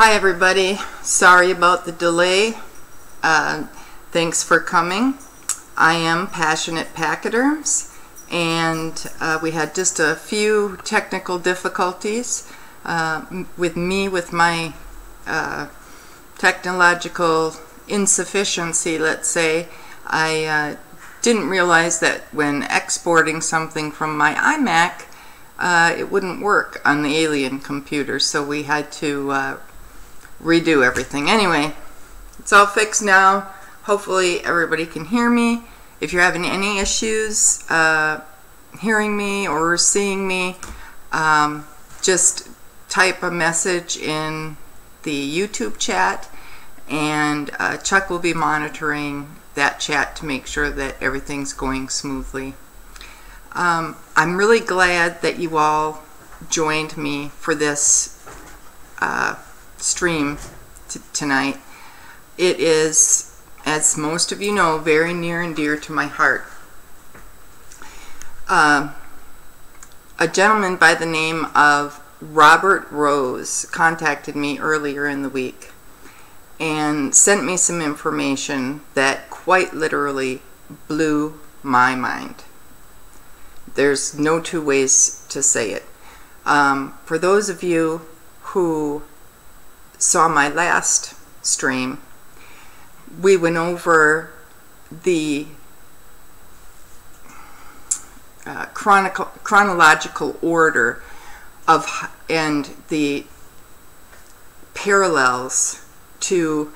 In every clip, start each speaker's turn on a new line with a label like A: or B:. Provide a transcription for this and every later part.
A: Hi everybody, sorry about the delay. Thanks for coming. I am Passionate Pachyderms, and we had just a few technical difficulties with my technological insufficiency, let's say. I didn't realize that when exporting something from my iMac, it wouldn't work on the alien computer, so we had to redo everything. Anyway, it's all fixed now. Hopefully everybody can hear me. If you're having any issues hearing me or seeing me, just type a message in the YouTube chat, and Chuck will be monitoring that chat to make sure that everything's going smoothly. I'm really glad that you all joined me for this stream tonight. It is, as most of you know, very near and dear to my heart. A gentleman by the name of Robert Rose contacted me earlier in the week and sent me some information that quite literally blew my mind. There's no two ways to say it. For those of you who saw my last stream, we went over the chronological order of and the parallels to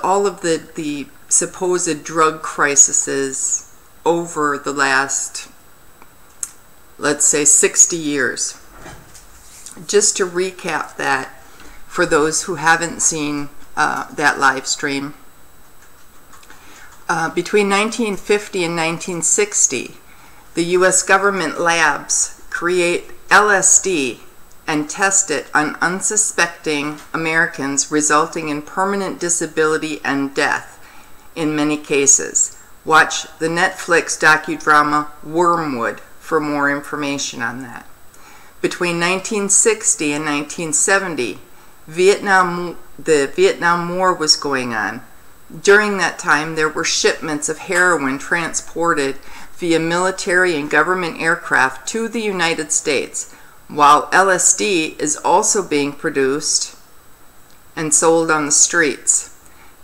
A: all of the supposed drug crises over the last, let's say, 60 years. Just to recap that for those who haven't seen that live stream, between 1950 and 1960, the U.S. government labs create LSD and test it on unsuspecting Americans, resulting in permanent disability and death in many cases. Watch the Netflix docudrama Wormwood for more information on that. Between 1960 and 1970, the Vietnam War was going on. During that time, there were shipments of heroin transported via military and government aircraft to the United States, while LSD is also being produced and sold on the streets.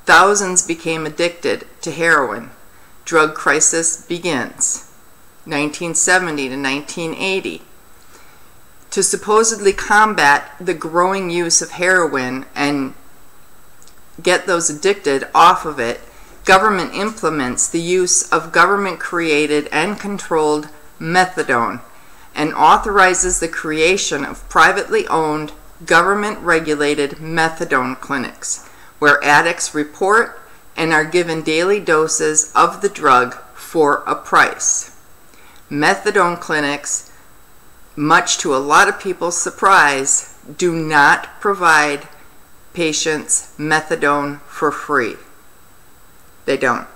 A: Thousands became addicted to heroin. Drug crisis begins. 1970 to 1980. To supposedly combat the growing use of heroin and get those addicted off of it, government implements the use of government-created and controlled methadone and authorizes the creation of privately owned, government-regulated methadone clinics, where addicts report and are given daily doses of the drug for a price. Methadone clinics, much to a lot of people's surprise, do not provide patients methadone for free. They don't.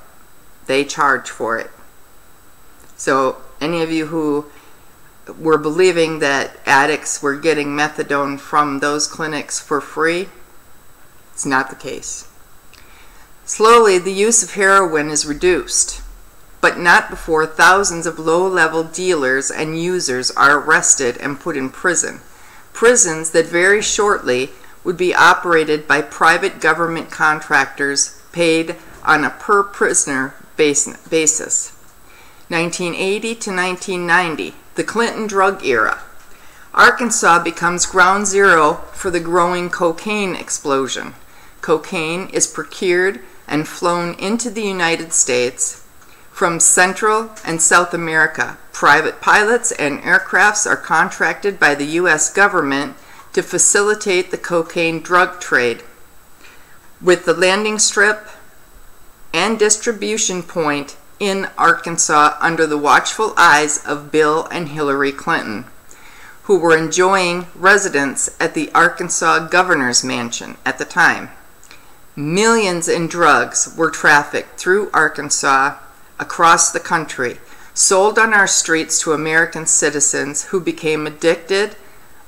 A: They charge for it. So any of you who were believing that addicts were getting methadone from those clinics for free, it's not the case. Slowly, the use of heroin is reduced, but not before thousands of low-level dealers and users are arrested and put in prison. Prisons that very shortly would be operated by private government contractors paid on a per-prisoner basis. 1980 to 1990, the Clinton drug era. Arkansas becomes ground zero for the growing cocaine explosion. Cocaine is procured and flown into the United States from Central and South America. Private pilots and aircrafts are contracted by the U.S. government to facilitate the cocaine drug trade, with the landing strip and distribution point in Arkansas under the watchful eyes of Bill and Hillary Clinton, who were enjoying residence at the Arkansas governor's mansion at the time. Millions in drugs were trafficked through Arkansas across the country, sold on our streets to American citizens who became addicted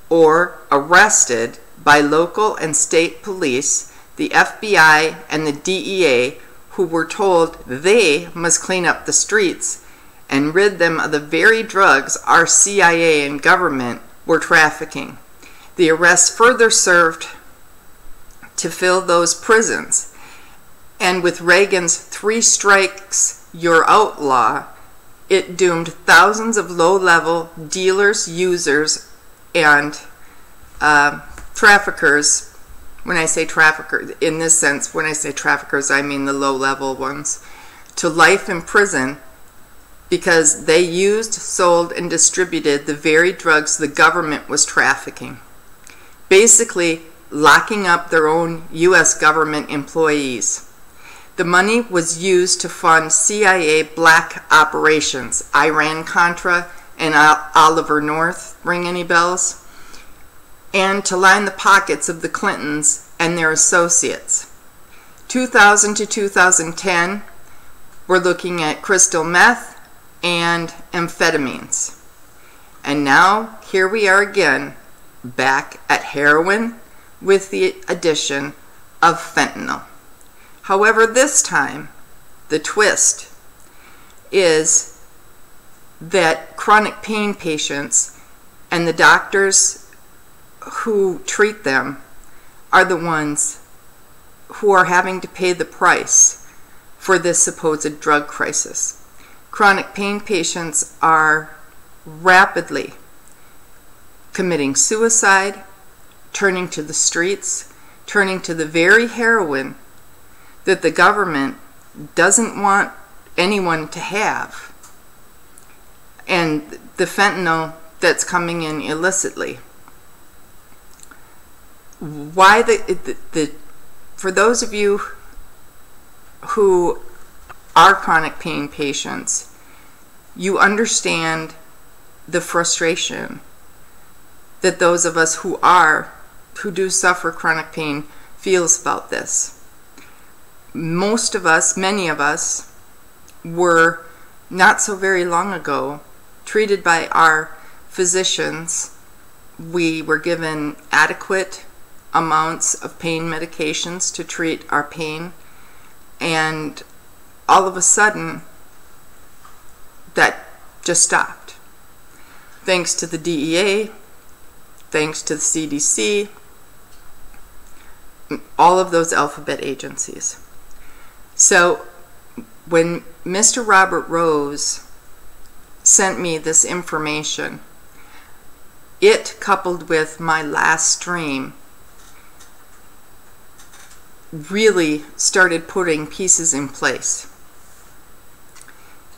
A: or arrested by local and state police, the FBI, and the DEA, who were told they must clean up the streets and rid them of the very drugs our CIA and government were trafficking. The arrests further served to fill those prisons, and with Reagan's 3 strikes, you're outlaw, it doomed thousands of low-level dealers, users, and traffickers. When I say traffickers, in this sense, when I say traffickers, I mean the low-level ones, to life in prison because they used, sold, and distributed the very drugs the government was trafficking, basically locking up their own U.S. government employees. The money was used to fund CIA black operations, Iran-Contra and Oliver North, ring any bells? And to line the pockets of the Clintons and their associates. 2000 to 2010, we're looking at crystal meth and amphetamines. And now, here we are again, back at heroin with the addition of fentanyl. However, this time, the twist is that chronic pain patients and the doctors who treat them are the ones who are having to pay the price for this supposed drug crisis. Chronic pain patients are rapidly committing suicide, turning to the streets, turning to the very heroin that the government doesn't want anyone to have, and the fentanyl that's coming in illicitly. Why for those of you who are chronic pain patients, you understand the frustration that those of us who do suffer chronic pain feels about this. Most of us, many of us, were not so very long ago treated by our physicians. We were given adequate amounts of pain medications to treat our pain, and all of a sudden that just stopped. Thanks to the DEA, thanks to the CDC, all of those alphabet agencies. So when Mr. Robert Rose sent me this information, it, coupled with my last stream, really started putting pieces in place.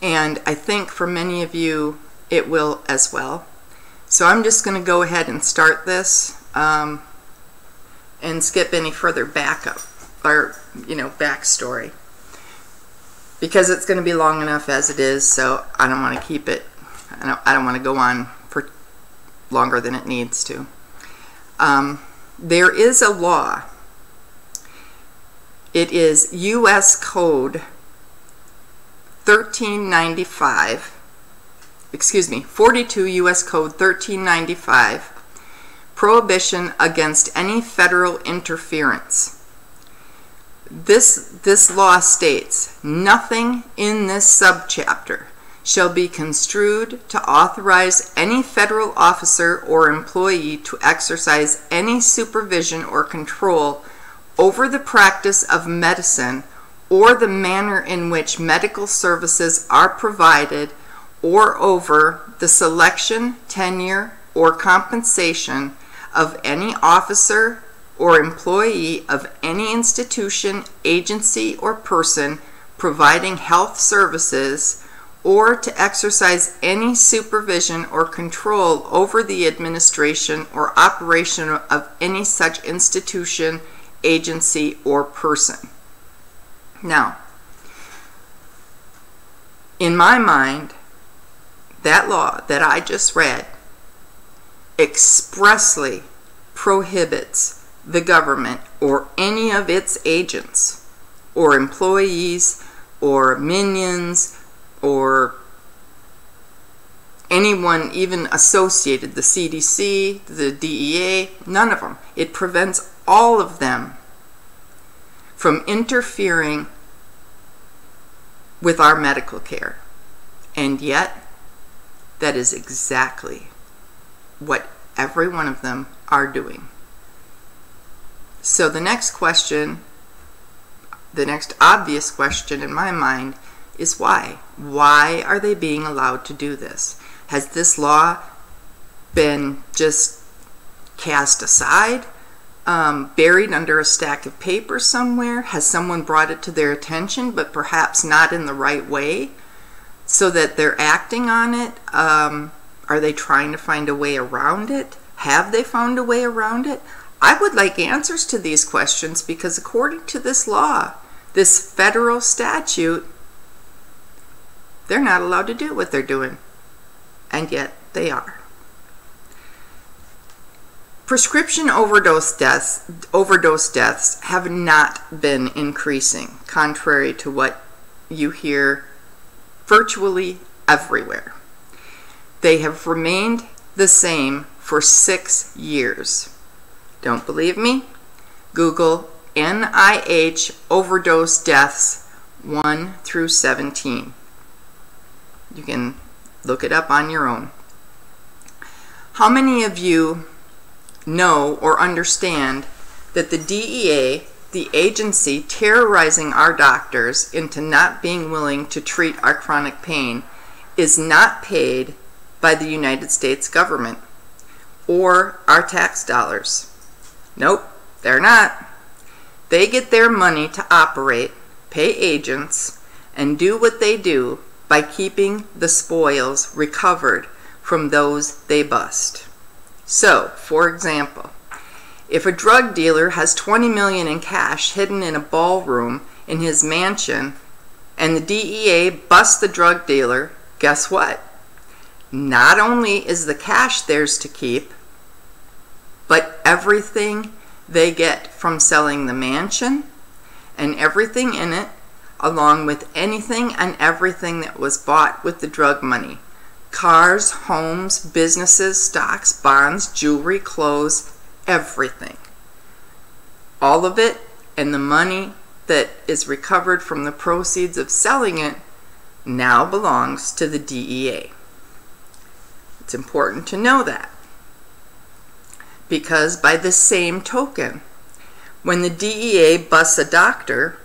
A: And I think for many of you it will as well. So I'm just going to go ahead and start this and skip any further backup or backstory, because it's going to be long enough as it is. So I don't want to keep it. I don't want to go on for longer than it needs to. There is a law. It is U.S. Code 1395, 42 U.S. Code 1395, prohibition against any federal interference. This law states, nothing in this subchapter shall be construed to authorize any federal officer or employee to exercise any supervision or control over the practice of medicine or the manner in which medical services are provided, or over the selection, tenure, or compensation of any officer or employee of any institution, agency, or person providing health services, or to exercise any supervision or control over the administration or operation of any such institution, agency, or person. Now, in my mind, that law that I just read expressly prohibits the government or any of its agents or employees or minions or anyone even associated, the CDC, the DEA, none of them. It prevents all of them from interfering with our medical care. And yet, that is exactly what every one of them are doing. So the next question, the next obvious question in my mind is why? Why are they being allowed to do this? Has this law been just cast aside, buried under a stack of paper somewhere? Has someone brought it to their attention, but perhaps not in the right way, so that they're acting on it? Are they trying to find a way around it? Have they found a way around it? I would like answers to these questions, because according to this law, this federal statute, they're not allowed to do what they're doing, and yet they are. Prescription overdose deaths have not been increasing, contrary to what you hear virtually everywhere. They have remained the same for 6 years. Don't believe me? Google NIH overdose deaths 1 through 17. You can look it up on your own. How many of you know or understand that the DEA, the agency terrorizing our doctors into not being willing to treat our chronic pain, is not paid by the United States government or our tax dollars? Nope, they're not. They get their money to operate, pay agents, and do what they do by keeping the spoils recovered from those they bust. So, for example, if a drug dealer has $20 million in cash hidden in a ballroom in his mansion, and the DEA busts the drug dealer, guess what? Not only is the cash theirs to keep, but everything they get from selling the mansion and everything in it, along with anything and everything that was bought with the drug money. Cars, homes, businesses, stocks, bonds, jewelry, clothes, everything. All of it, and the money that is recovered from the proceeds of selling it now belongs to the DEA. It's important to know that, because by the same token, when the DEA busts a doctor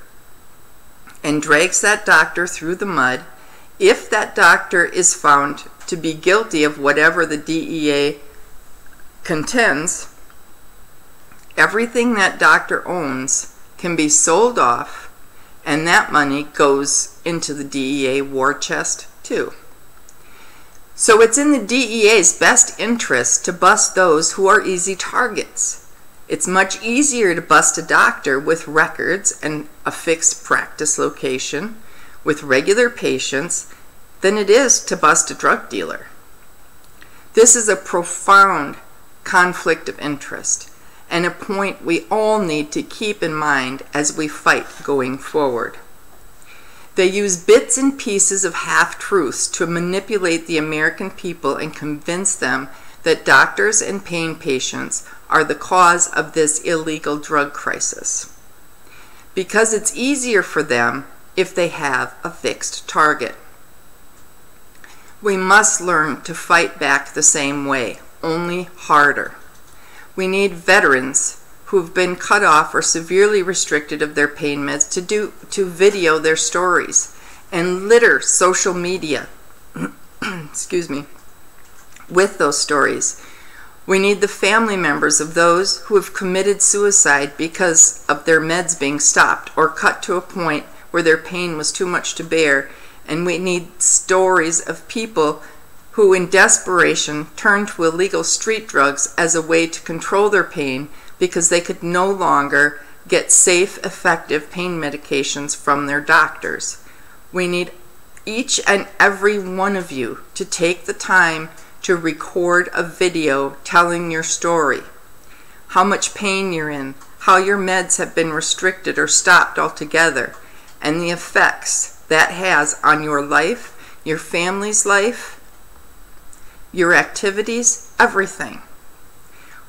A: and drags that doctor through the mud, if that doctor is found to be guilty of whatever the DEA contends, everything that doctor owns can be sold off, and that money goes into the DEA war chest too. So it's in the DEA's best interest to bust those who are easy targets. It's much easier to bust a doctor with records and a fixed practice location with regular patients than it is to bust a drug dealer. This is a profound conflict of interest, and a point we all need to keep in mind as we fight going forward. They use bits and pieces of half-truths to manipulate the American people and convince them that doctors and pain patients are the cause of this illegal drug crisis, because it's easier for them if they have a fixed target. We must learn to fight back the same way, only harder. We need veterans who've been cut off or severely restricted of their pain meds to video their stories and litter social media excuse me, with those stories. We need the family members of those who have committed suicide because of their meds being stopped or cut to a point where their pain was too much to bear. And we need stories of people who in desperation turned to illegal street drugs as a way to control their pain because they could no longer get safe, effective pain medications from their doctors. We need each and every one of you to take the time to record a video telling your story, how much pain you're in, how your meds have been restricted or stopped altogether, and the effects that has on your life, your family's life, your activities, everything.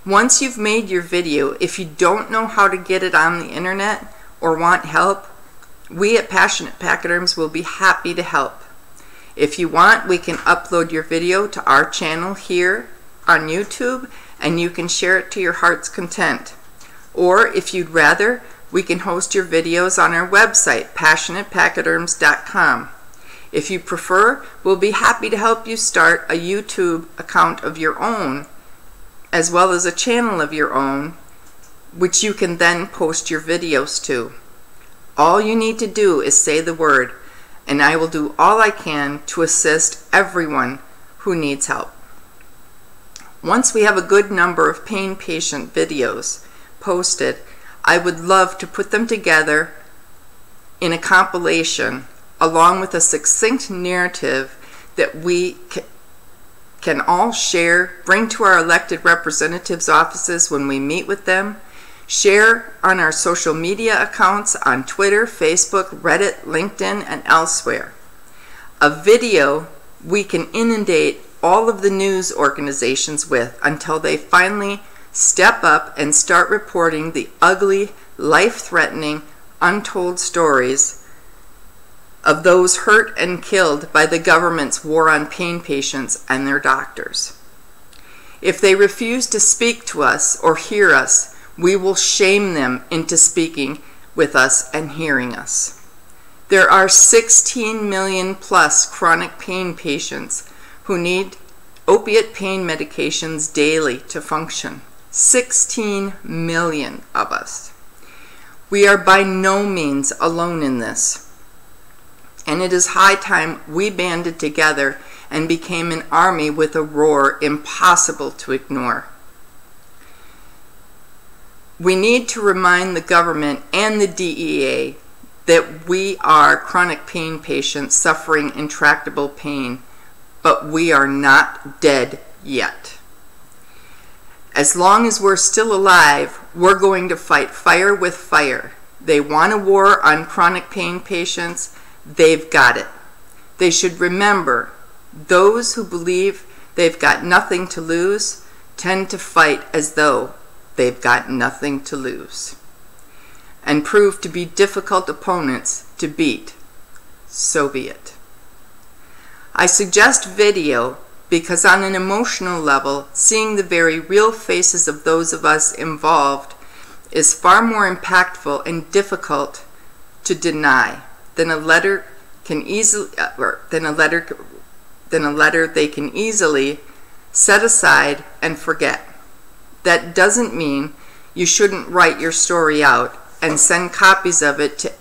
A: Once you've made your video, if you don't know how to get it on the internet or want help, we at Passionate Pachyderms will be happy to help. If you want, we can upload your video to our channel here on YouTube, and you can share it to your heart's content. Or if you'd rather, we can host your videos on our website, passionatepachyderms.com. If you prefer, we'll be happy to help you start a YouTube account of your own, as well as a channel of your own, which you can then post your videos to. All you need to do is say the word, and I will do all I can to assist everyone who needs help. Once we have a good number of pain patient videos posted, I would love to put them together in a compilation along with a succinct narrative that we can all share, bring to our elected representatives' offices when we meet with them, share on our social media accounts on Twitter, Facebook, Reddit, LinkedIn, and elsewhere. A video we can inundate all of the news organizations with until they finally step up and start reporting the ugly, life-threatening, untold stories of those hurt and killed by the government's war on pain patients and their doctors. If they refuse to speak to us or hear us, we will shame them into speaking with us and hearing us. There are 16 million plus chronic pain patients who need opiate pain medications daily to function. 16 million of us. We are by no means alone in this, and it is high time we banded together and became an army with a roar impossible to ignore. We need to remind the government and the DEA that we are chronic pain patients suffering intractable pain, but we are not dead yet. As long as we're still alive, we're going to fight fire with fire. They want a war on chronic pain patients. They've got it. They should remember, those who believe they've got nothing to lose tend to fight as though they've got nothing to lose, and prove to be difficult opponents to beat. So be it. I suggest video because on an emotional level, seeing the very real faces of those of us involved is far more impactful and difficult to deny than a letter can easily they can easily set aside and forget. That doesn't mean you shouldn't write your story out and send copies of it to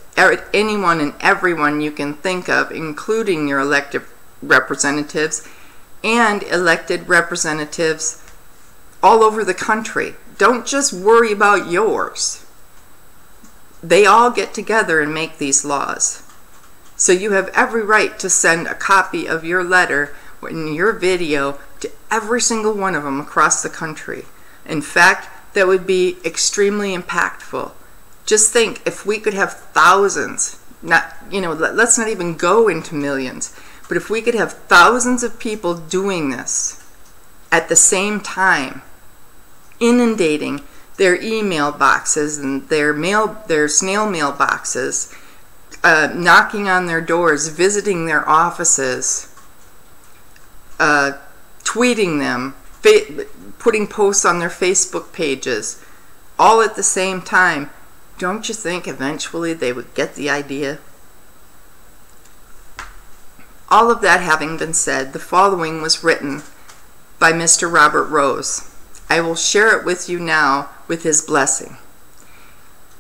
A: anyone and everyone you can think of, including your elected representatives and elected representatives all over the country. Don't just worry about yours. They all get together and make these laws. So you have every right to send a copy of your letter and your video to every single one of them across the country. In fact, that would be extremely impactful. Just think, if we could have thousands, let's not even go into millions, but if we could have thousands of people doing this at the same time, inundating their email boxes and their snail mail boxes, knocking on their doors, visiting their offices, tweeting them, putting posts on their Facebook pages, all at the same time, don't you think eventually they would get the idea? All of that having been said, the following was written by Mr. Robert Rose. I will share it with you now with his blessing.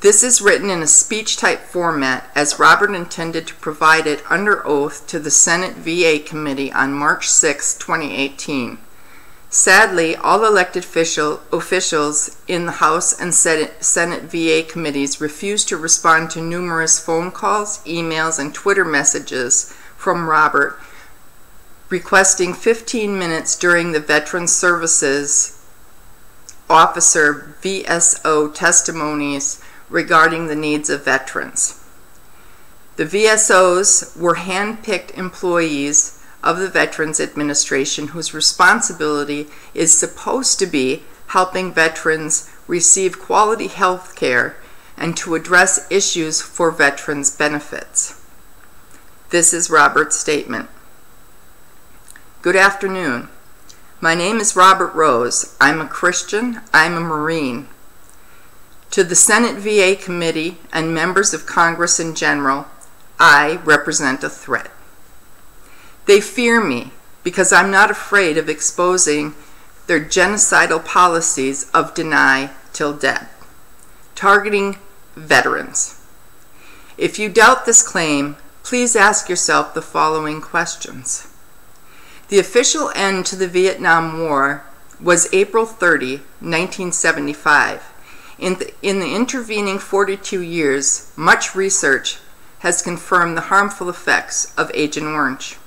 A: This is written in a speech-type format as Robert intended to provide it under oath to the Senate VA Committee on March 6, 2018. Sadly, all elected officials in the House and Senate VA committees refused to respond to numerous phone calls, emails, and Twitter messages from Robert requesting 15 minutes during the Veterans Services Officer VSO testimonies regarding the needs of veterans. The VSOs were hand-picked employees of the Veterans Administration, whose responsibility is supposed to be helping veterans receive quality health care and to address issues for veterans' benefits. This is Robert's statement. Good afternoon. My name is Robert Rose. I'm a Christian. I'm a Marine. To the Senate VA Committee and members of Congress in general, I represent a threat. They fear me because I'm not afraid of exposing their genocidal policies of deny till death, targeting veterans. If you doubt this claim, please ask yourself the following questions. The official end to the Vietnam War was April 30, 1975. In the intervening 42 years, much research has confirmed the harmful effects of Agent Orange.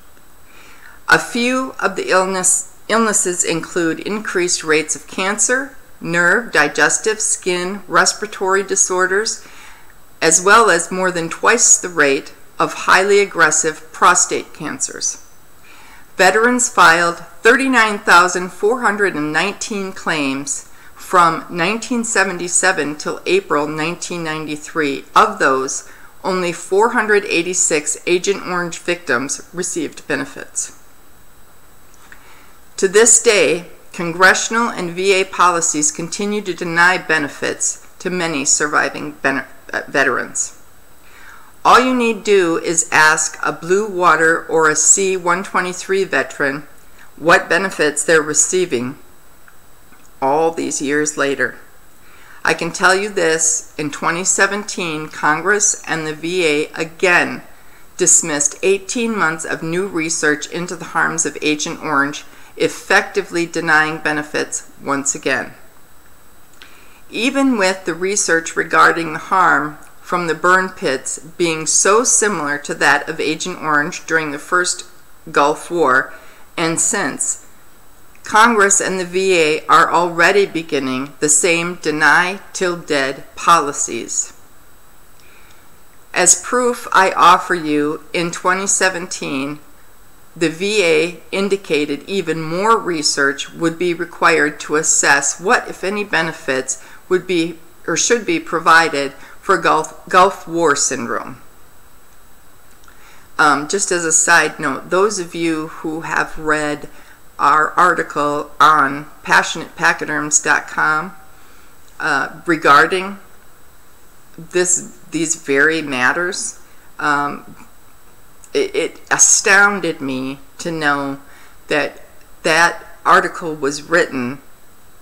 A: A few of the illnesses include increased rates of cancer, nerve, digestive, skin, respiratory disorders, as well as more than twice the rate of highly aggressive prostate cancers. Veterans filed 39,419 claims from 1977 till April 1993. Of those, only 486 Agent Orange victims received benefits. To this day, congressional and VA policies continue to deny benefits to many surviving veterans. All you need do is ask a Blue Water or a C-123 veteran what benefits they're receiving all these years later. I can tell you this, in 2017, Congress and the VA again dismissed 18 months of new research into the harms of Agent Orange, effectively denying benefits once again. Even with the research regarding the harm from the burn pits being so similar to that of Agent Orange during the first Gulf War and since, Congress and the VA are already beginning the same deny till dead policies. As proof, I offer you, in 2017, the VA indicated even more research would be required to assess what, if any, benefits would be or should be provided for Gulf War syndrome. Just as a side note, those of you who have read our article on passionatepachyderms.com regarding these very matters, it astounded me to know that that article was written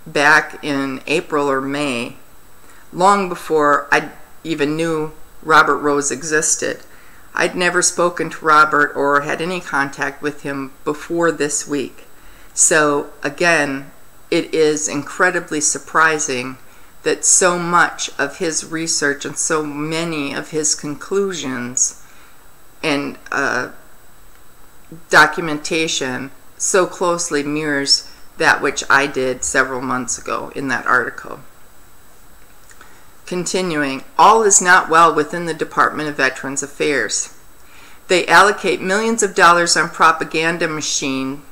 A: back in April or May, long before I even knew Robert Rose existed. I'd never spoken to Robert or had any contact with him before this week. So again, it is incredibly surprising that so much of his research and so many of his conclusions and documentation so closely mirrors that which I did several months ago in that article. Continuing, all is not well within the Department of Veterans Affairs. They allocate millions of dollars on propaganda machine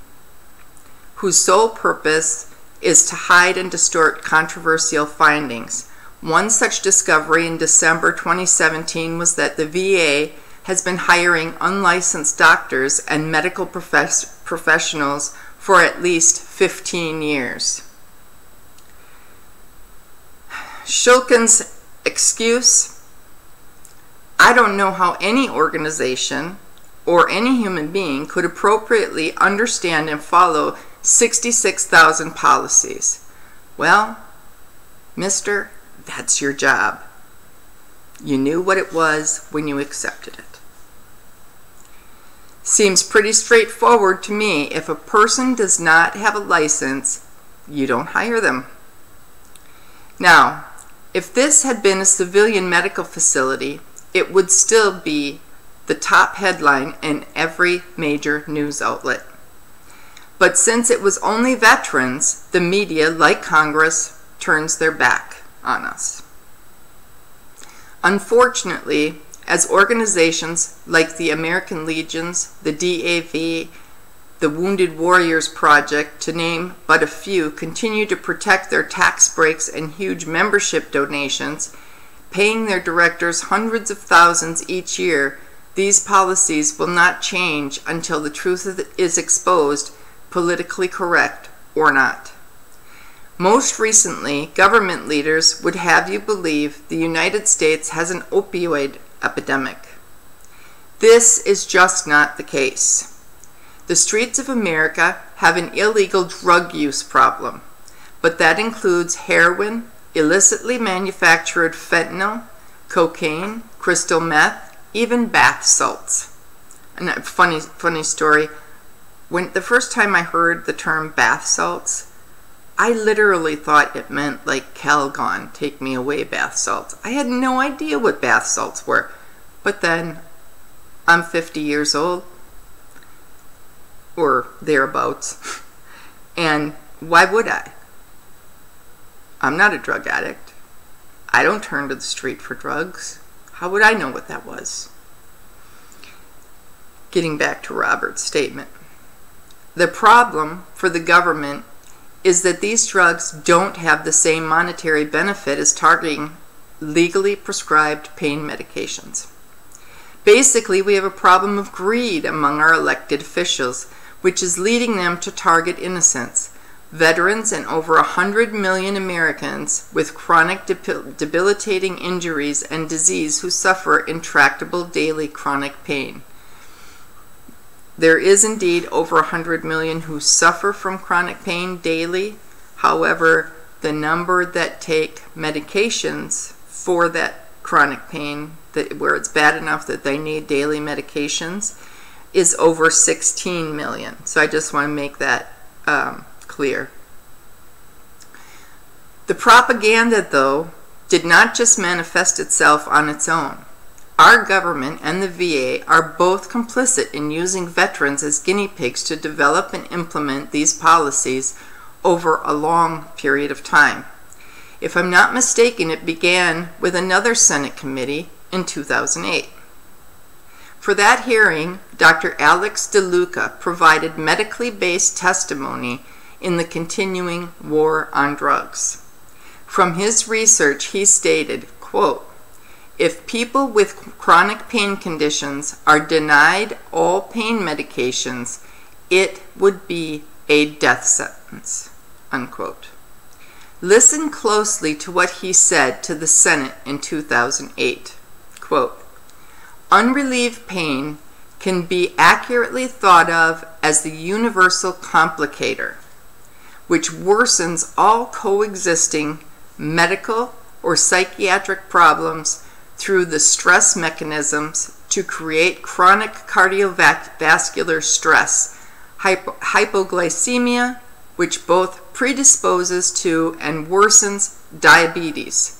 A: whose sole purpose is to hide and distort controversial findings. One such discovery in December 2017 was that the VA has been hiring unlicensed doctors and medical professionals for at least 15 years. Shulkin's excuse: I don't know how any organization or any human being could appropriately understand and follow 66,000 policies. Well, mister, that's your job. You knew what it was when you accepted it. Seems pretty straightforward to me. If a person does not have a license, you don't hire them. Now, if this had been a civilian medical facility, it would still be the top headline in every major news outlet. But since it was only veterans, the media, like Congress, turns their back on us. Unfortunately, as organizations like the American Legions, the DAV, the Wounded Warriors Project, to name but a few, continue to protect their tax breaks and huge membership donations, paying their directors hundreds of thousands each year, these policies will not change until the truth is exposed, politically correct or not. Most recently, government leaders would have you believe the United States has an opioid epidemic. This is just not the case. The streets of America have an illegal drug use problem, but that includes heroin, illicitly manufactured fentanyl, cocaine, crystal meth, even bath salts. And a funny story, the first time I heard the term bath salts, I literally thought it meant like Calgon, take me away bath salts. I had no idea what bath salts were. But then, I'm 50 years old, or thereabouts, and why would I? I'm not a drug addict. I don't turn to the street for drugs. How would I know what that was? Getting back to Robert's statement. The problem for the government is that these drugs don't have the same monetary benefit as targeting legally prescribed pain medications. Basically, we have a problem of greed among our elected officials, which is leading them to target innocents, veterans, and over 100 million Americans with chronic debilitating injuries and disease who suffer intractable daily chronic pain. There is indeed over 100 million who suffer from chronic pain daily. However, the number that take medications for that chronic pain, where it's bad enough that they need daily medications, is over 16 million. So I just want to make that clear. The propaganda, though, did not just manifest itself on its own. Our government and the VA are both complicit in using veterans as guinea pigs to develop and implement these policies over a long period of time. If I'm not mistaken, it began with another Senate committee in 2008. For that hearing, Dr. Alex DeLuca provided medically based testimony in the continuing war on drugs. From his research, he stated, quote, "If people with chronic pain conditions are denied all pain medications, it would be a death sentence," unquote. Listen closely to what he said to the Senate in 2008. Quote, "Unrelieved pain can be accurately thought of as the universal complicator, which worsens all coexisting medical or psychiatric problems through the stress mechanisms to create chronic cardiovascular stress, hypoglycemia, which both predisposes to and worsens diabetes,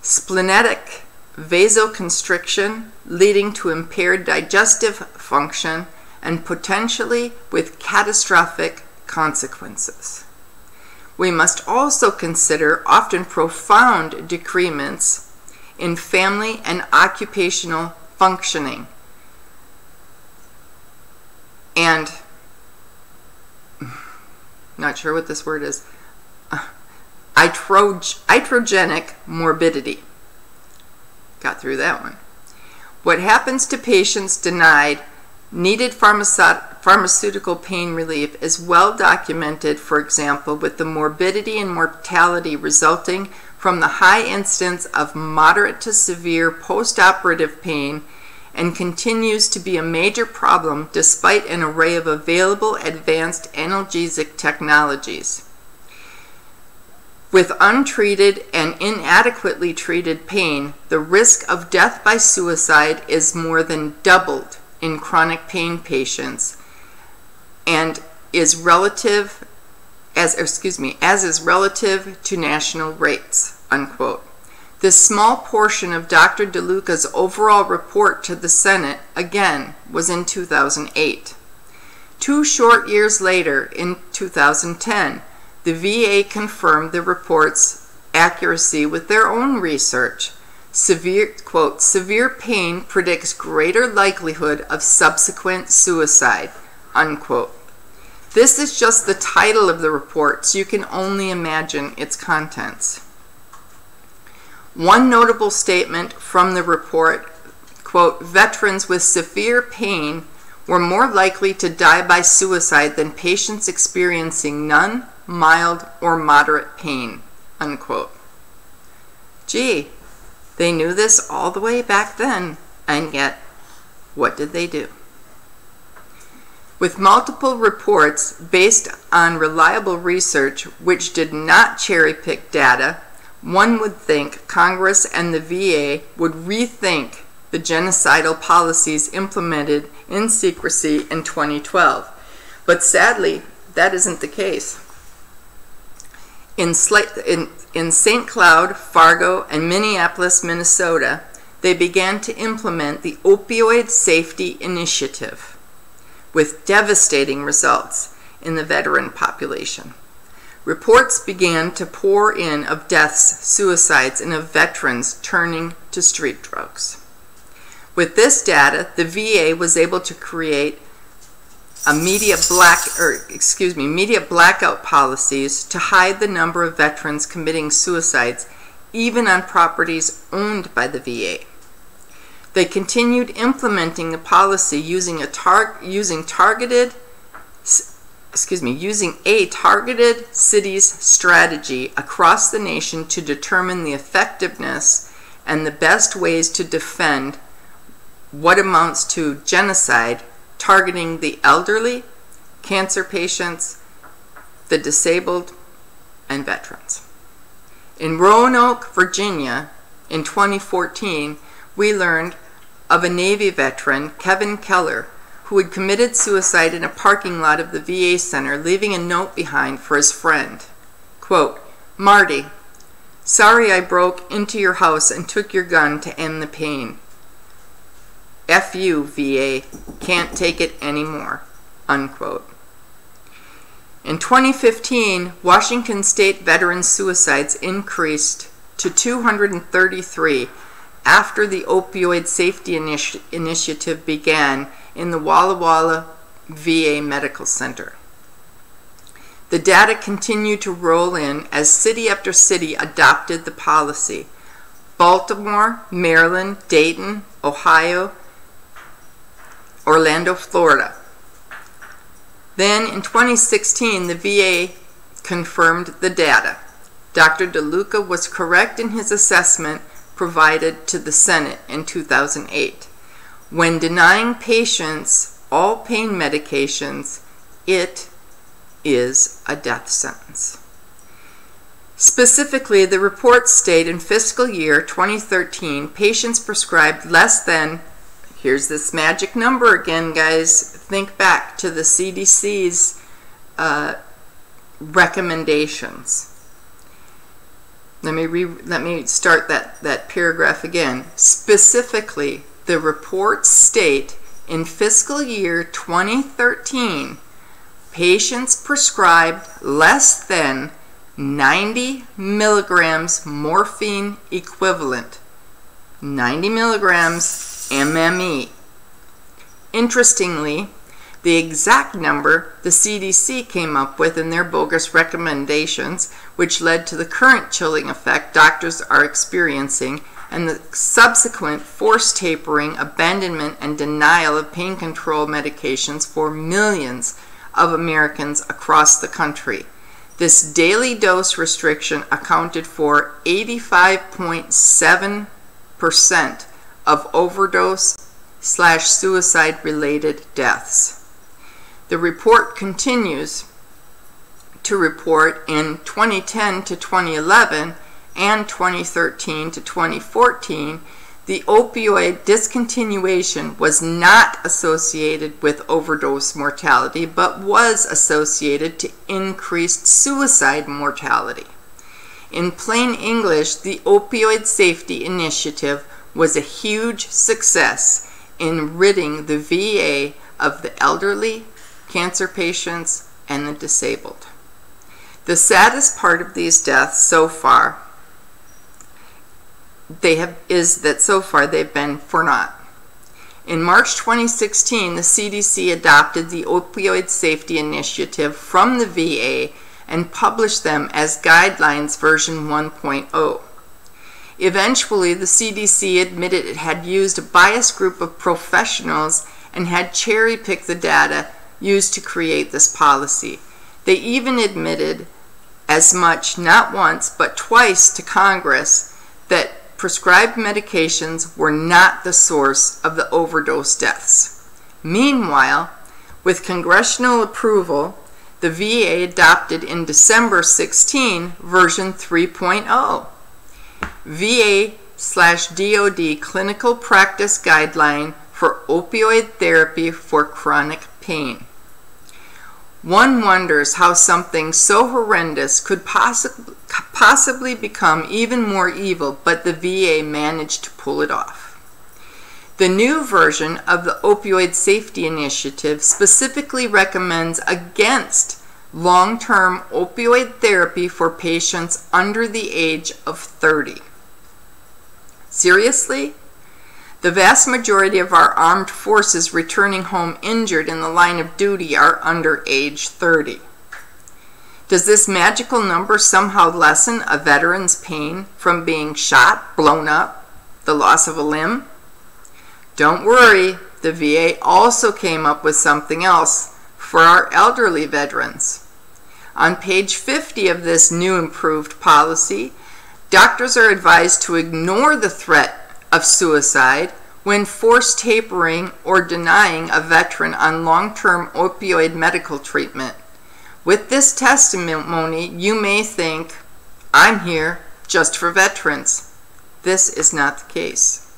A: splenetic vasoconstriction leading to impaired digestive function, and potentially with catastrophic consequences. We must also consider often profound decrements in family and occupational functioning, and not sure what this word is, iatrogenic morbidity. Got through that one. What happens to patients denied needed pharmaceutical pain relief is well documented, for example, with the morbidity and mortality resulting from the high incidence of moderate to severe post-operative pain, and continues to be a major problem despite an array of available advanced analgesic technologies. With untreated and inadequately treated pain, the risk of death by suicide is more than doubled in chronic pain patients, and is relative to national rates, unquote. This small portion of Dr. DeLuca's overall report to the Senate, again, was in 2008. 2 short years later, in 2010, the VA confirmed the report's accuracy with their own research. Quote, "Severe pain predicts greater likelihood of subsequent suicide," unquote, This is just the title of the report, so you can only imagine its contents. One notable statement from the report, quote, "Veterans with severe pain were more likely to die by suicide than patients experiencing none, mild, or moderate pain," unquote. Gee, they knew this all the way back then, and yet, what did they do? With multiple reports based on reliable research which did not cherry-pick data, one would think Congress and the VA would rethink the genocidal policies implemented in secrecy in 2012. But sadly, that isn't the case. In St. Cloud, Fargo, and Minneapolis, Minnesota, they began to implement the Opioid Safety Initiative, with devastating results in the veteran population. Reports began to pour in of deaths, suicides, and of veterans turning to street drugs. With this data, the VA was able to create a media blackout policies to hide the number of veterans committing suicides, even on properties owned by the VA. They continued implementing the policy using a targeted cities strategy across the nation to determine the effectiveness and the best ways to defend what amounts to genocide, targeting the elderly, cancer patients, the disabled, and veterans. In Roanoke, Virginia, in 2014, we learned of a Navy veteran, Kevin Keller, who had committed suicide in a parking lot of the VA center, leaving a note behind for his friend. Quote, "Marty, sorry I broke into your house and took your gun to end the pain. F you, VA, can't take it anymore," unquote. In 2015, Washington State veteran suicides increased to 233 after the Opioid Safety Initiative began in the Walla Walla VA Medical Center. The data continued to roll in as city after city adopted the policy. Baltimore, Maryland, Dayton, Ohio, Orlando, Florida. Then in 2016, the VA confirmed the data. Dr. DeLuca was correct in his assessment provided to the Senate in 2008. When denying patients all pain medications, it is a death sentence. Specifically, the report stated in fiscal year 2013, patients prescribed less than, here's this magic number again, guys, think back to the CDC's recommendations. Let me start that paragraph again. Specifically, the reports state in fiscal year 2013, patients prescribed less than 90 milligrams morphine equivalent, 90 milligrams MME. Interestingly, the exact number the CDC came up with in their bogus recommendations, which led to the current chilling effect doctors are experiencing and the subsequent forced tapering, abandonment, and denial of pain control medications for millions of Americans across the country. This daily dose restriction accounted for 85.7% of overdose/suicide-related deaths. The report continues to report in 2010 to 2011 and 2013 to 2014, the opioid discontinuation was not associated with overdose mortality, but was associated to increased suicide mortality. In plain English, the Opioid Safety Initiative was a huge success in ridding the VA of the elderly, cancer patients, and the disabled. The saddest part of these deaths so far is that so far they've been for naught. In March 2016, the CDC adopted the Opioid Safety Initiative from the VA and published them as Guidelines version 1.0. Eventually, the CDC admitted it had used a biased group of professionals and had cherry-picked the data used to create this policy. They even admitted as much, not once, but twice to Congress, that prescribed medications were not the source of the overdose deaths. Meanwhile, with congressional approval, the VA adopted in December 16 version 3.0, VA/DoD Clinical Practice Guideline for Opioid Therapy for Chronic Pain. One wonders how something so horrendous could possibly become even more evil, but the VA managed to pull it off. The new version of the Opioid Safety Initiative specifically recommends against long-term opioid therapy for patients under the age of 30. Seriously? The vast majority of our armed forces returning home injured in the line of duty are under age 30. Does this magical number somehow lessen a veteran's pain from being shot, blown up, the loss of a limb? Don't worry, the VA also came up with something else for our elderly veterans. On page 50 of this new improved policy, doctors are advised to ignore the threat of suicide when forced tapering or denying a veteran on long-term opioid medical treatment. With this testimony, you may think, I'm here just for veterans. This is not the case.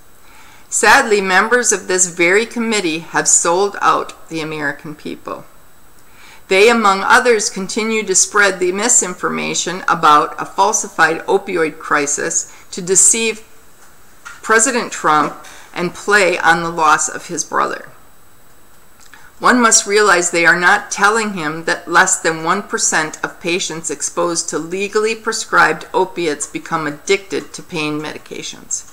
A: Sadly, members of this very committee have sold out the American people. They, among others, continue to spread the misinformation about a falsified opioid crisis to deceive President Trump and play on the loss of his brother. One must realize they are not telling him that less than 1% of patients exposed to legally prescribed opiates become addicted to pain medications.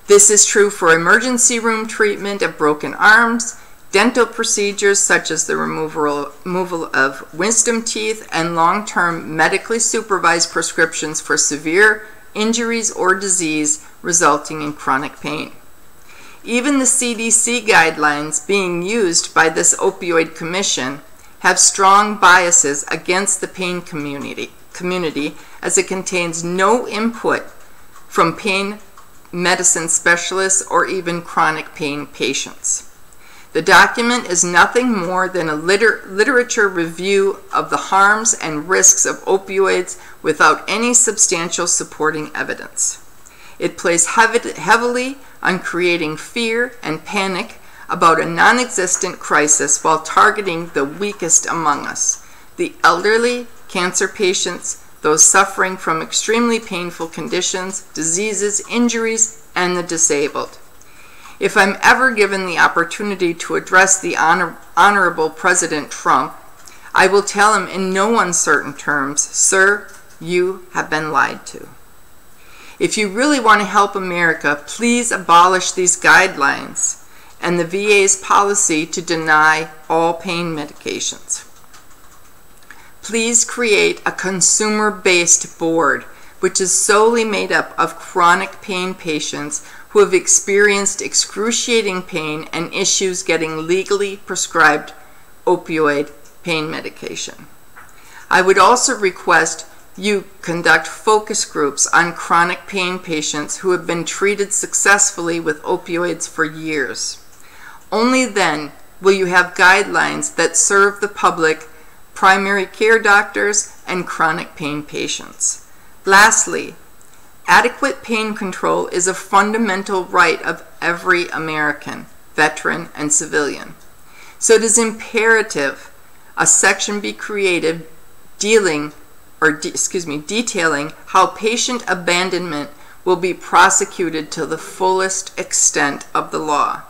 A: This is true for emergency room treatment of broken arms, dental procedures such as the removal of wisdom teeth, and long-term medically supervised prescriptions for severe injuries or disease resulting in chronic pain. Even the CDC guidelines being used by this opioid commission have strong biases against the pain community as it contains no input from pain medicine specialists or even chronic pain patients. The document is nothing more than a literature review of the harms and risks of opioids without any substantial supporting evidence. It plays heavily on creating fear and panic about a non-existent crisis while targeting the weakest among us, the elderly, cancer patients, those suffering from extremely painful conditions, diseases, injuries, and the disabled. If I'm ever given the opportunity to address the Honorable President Trump, I will tell him in no uncertain terms, sir, you have been lied to. If you really want to help America, please abolish these guidelines and the VA's policy to deny all pain medications. Please create a consumer-based board which is solely made up of chronic pain patients who have experienced excruciating pain and issues getting legally prescribed opioid pain medication. I would also request you conduct focus groups on chronic pain patients who have been treated successfully with opioids for years. Only then will you have guidelines that serve the public, primary care doctors, and chronic pain patients. Lastly, adequate pain control is a fundamental right of every American, veteran, and civilian. So it is imperative a section be created detailing how patient abandonment will be prosecuted to the fullest extent of the law.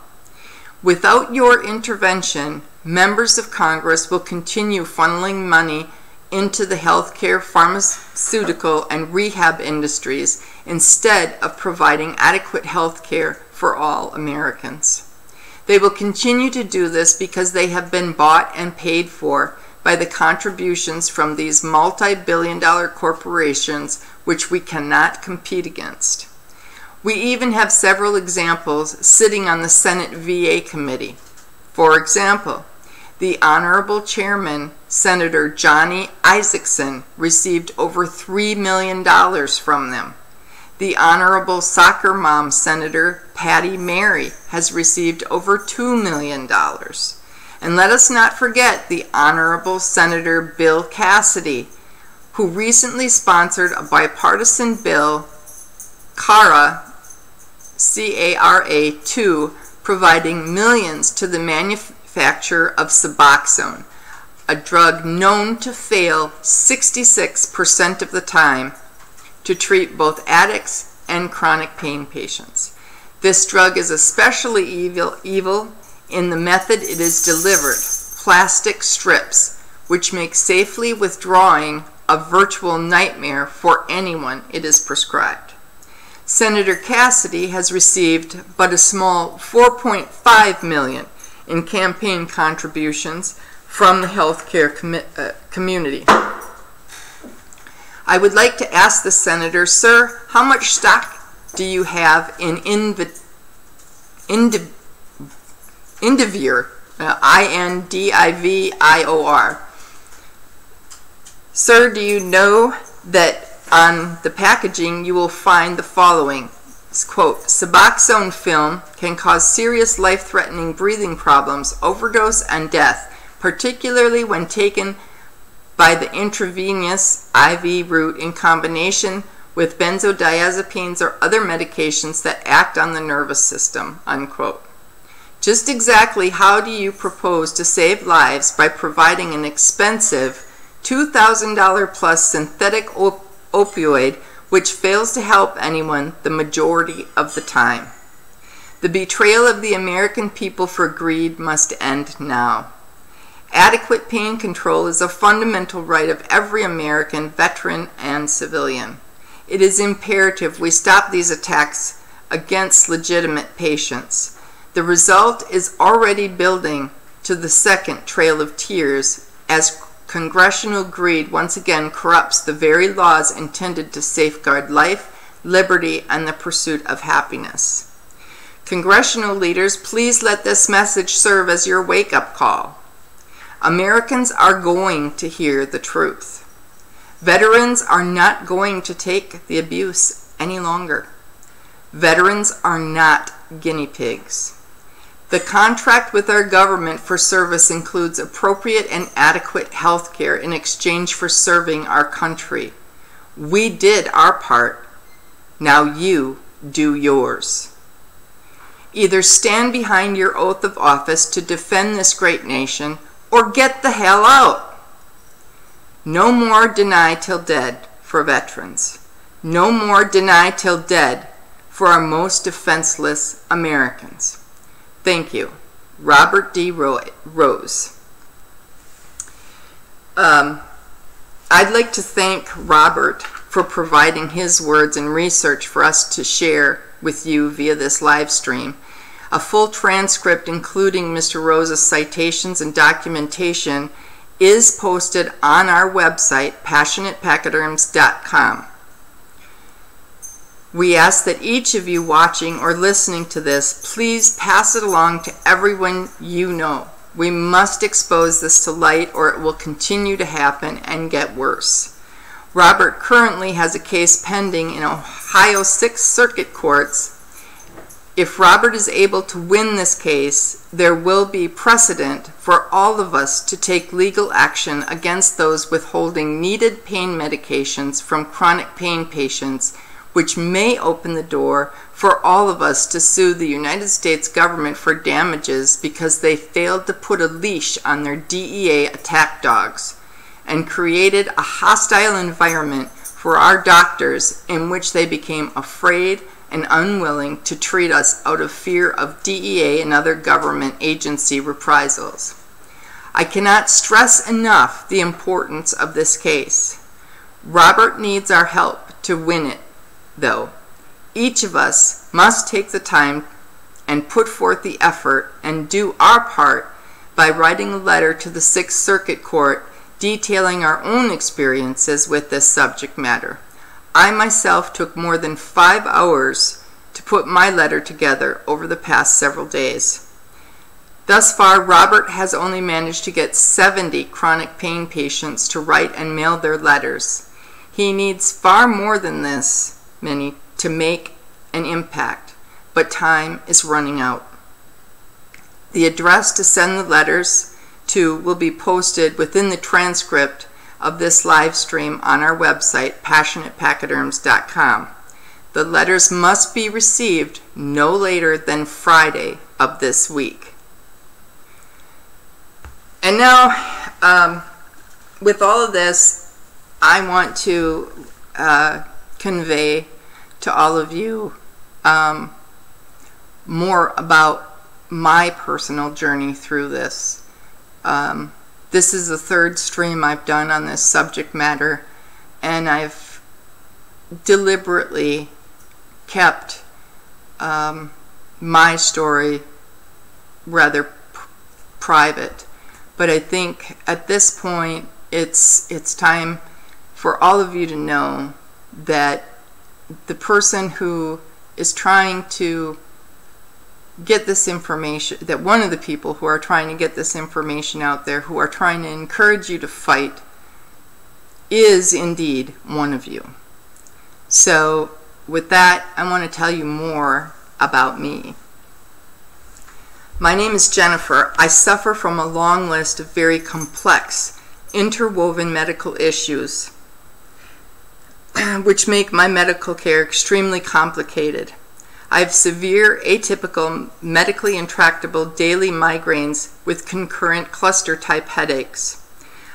A: Without your intervention, members of Congress will continue funneling money into the healthcare, pharmaceutical, and rehab industries instead of providing adequate health care for all Americans. They will continue to do this because they have been bought and paid for by the contributions from these multi-billion-dollar corporations which we cannot compete against. We even have several examples sitting on the Senate VA committee. For example, the Honorable Chairman, Senator Johnny Isakson, received over $3 million from them. The Honorable Soccer Mom, Senator Patty Mary, has received over $2 million. And let us not forget the Honorable Senator Bill Cassidy, who recently sponsored a bipartisan bill, CARA, C-A-R-A 2, providing millions to the manufacture of Suboxone, a drug known to fail 66% of the time to treat both addicts and chronic pain patients. This drug is especially evil in the method it is delivered, plastic strips, which make safely withdrawing a virtual nightmare for anyone it is prescribed. Senator Cassidy has received but a small $4.5 million in campaign contributions from the healthcare community. I would like to ask the senator, sir, how much stock do you have in Indivior, I-N-D-I-V-I-O-R? Sir, do you know that on the packaging you will find the following, quote, Suboxone film can cause serious life-threatening breathing problems, overdose, and death, particularly when taken by the intravenous IV route in combination with benzodiazepines or other medications that act on the nervous system, unquote. Just exactly how do you propose to save lives by providing an expensive $2,000 plus synthetic opioid which fails to help anyone the majority of the time? The betrayal of the American people for greed must end now. Adequate pain control is a fundamental right of every American, veteran and civilian. It is imperative we stop these attacks against legitimate patients. The result is already building to the second Trail of Tears as congressional greed once again corrupts the very laws intended to safeguard life, liberty, and the pursuit of happiness. Congressional leaders, please let this message serve as your wake-up call. Americans are going to hear the truth. Veterans are not going to take the abuse any longer. Veterans are not guinea pigs. The contract with our government for service includes appropriate and adequate health care in exchange for serving our country. We did our part. Now you do yours. Either stand behind your oath of office to defend this great nation or get the hell out. No more deny till dead for veterans. No more deny till dead for our most defenseless Americans. Thank you. Robert D. Rose. I'd like to thank Robert for providing his words and research for us to share with you via this live stream. A full transcript, including Mr. Rose's citations and documentation, is posted on our website, passionatepachyderms.com. We ask that each of you watching or listening to this, please pass it along to everyone you know. We must expose this to light or it will continue to happen and get worse. Robert currently has a case pending in Ohio 6th Circuit Courts. If Robert is able to win this case, there will be precedent for all of us to take legal action against those withholding needed pain medications from chronic pain patients, which may open the door for all of us to sue the United States government for damages because they failed to put a leash on their DEA attack dogs and created a hostile environment for our doctors in which they became afraid and unwilling to treat us out of fear of DEA and other government agency reprisals. I cannot stress enough the importance of this case. Robert needs our help to win it, though. Each of us must take the time and put forth the effort and do our part by writing a letter to the Sixth Circuit Court detailing our own experiences with this subject matter. I myself took more than 5 hours to put my letter together over the past several days. Thus far, Robert has only managed to get 70 chronic pain patients to write and mail their letters. He needs far more than this many to make an impact, but time is running out. The address to send the letters to will be posted within the transcript of this live stream on our website, passionatepachyderms.com. The letters must be received no later than Friday of this week. And now, with all of this, I want to convey to all of you more about my personal journey through this. This is the third stream I've done on this subject matter, and I've deliberately kept my story rather private. But I think at this point it's time for all of you to know that the person who is trying to get this information, that one of the people who are trying to get this information out there, who are trying to encourage you to fight, is indeed one of you. So with that, I want to tell you more about me. My name is Jennifer. I suffer from a long list of very complex, interwoven medical issues, which make my medical care extremely complicated. I have severe, atypical, medically intractable daily migraines with concurrent cluster-type headaches.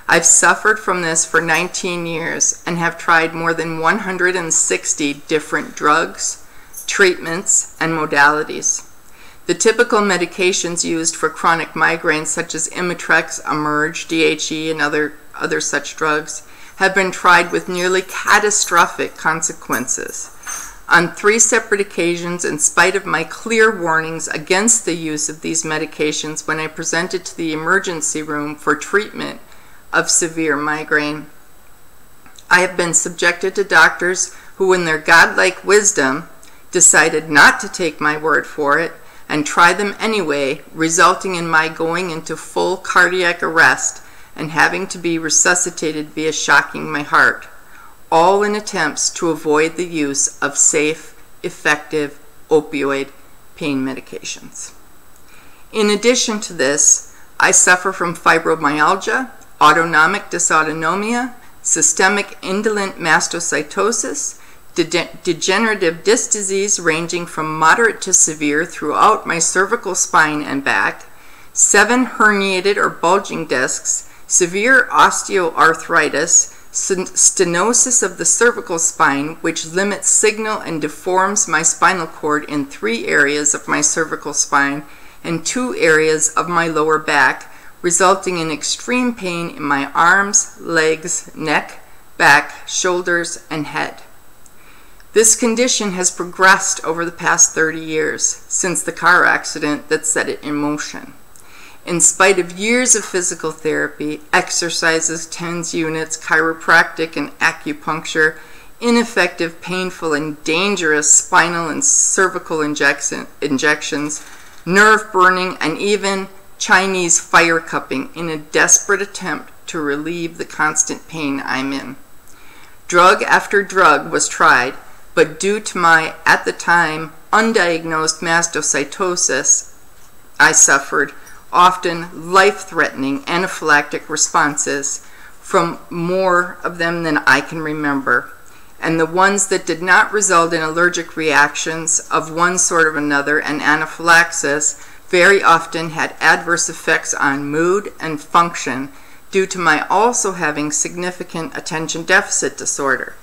A: I've suffered from this for 19 years and have tried more than 160 different drugs, treatments, and modalities. The typical medications used for chronic migraines, such as Imitrex, Emerge, DHE, and other such drugs, have been tried with nearly catastrophic consequences. On 3 separate occasions, in spite of my clear warnings against the use of these medications when I presented to the emergency room for treatment of severe migraine, I have been subjected to doctors who, in their godlike wisdom, decided not to take my word for it and try them anyway, resulting in my going into full cardiac arrest and having to be resuscitated via shocking my heart, all in attempts to avoid the use of safe, effective opioid pain medications. In addition to this, I suffer from fibromyalgia, autonomic dysautonomia, systemic indolent mastocytosis, degenerative disc disease ranging from moderate to severe throughout my cervical spine and back, 7 herniated or bulging discs, severe osteoarthritis, stenosis of the cervical spine, which limits signal and deforms my spinal cord in 3 areas of my cervical spine and 2 areas of my lower back, resulting in extreme pain in my arms, legs, neck, back, shoulders, and head. This condition has progressed over the past 30 years, since the car accident that set it in motion. In spite of years of physical therapy, exercises, TENS units, chiropractic and acupuncture, ineffective, painful, and dangerous spinal and cervical injections, nerve burning, and even Chinese fire cupping in a desperate attempt to relieve the constant pain I'm in. Drug after drug was tried, but due to my, at the time, undiagnosed mastocytosis, I suffered often life-threatening anaphylactic responses, from more of them than I can remember, and the ones that did not result in allergic reactions of one sort or another and anaphylaxis very often had adverse effects on mood and function due to my also having significant attention deficit disorder.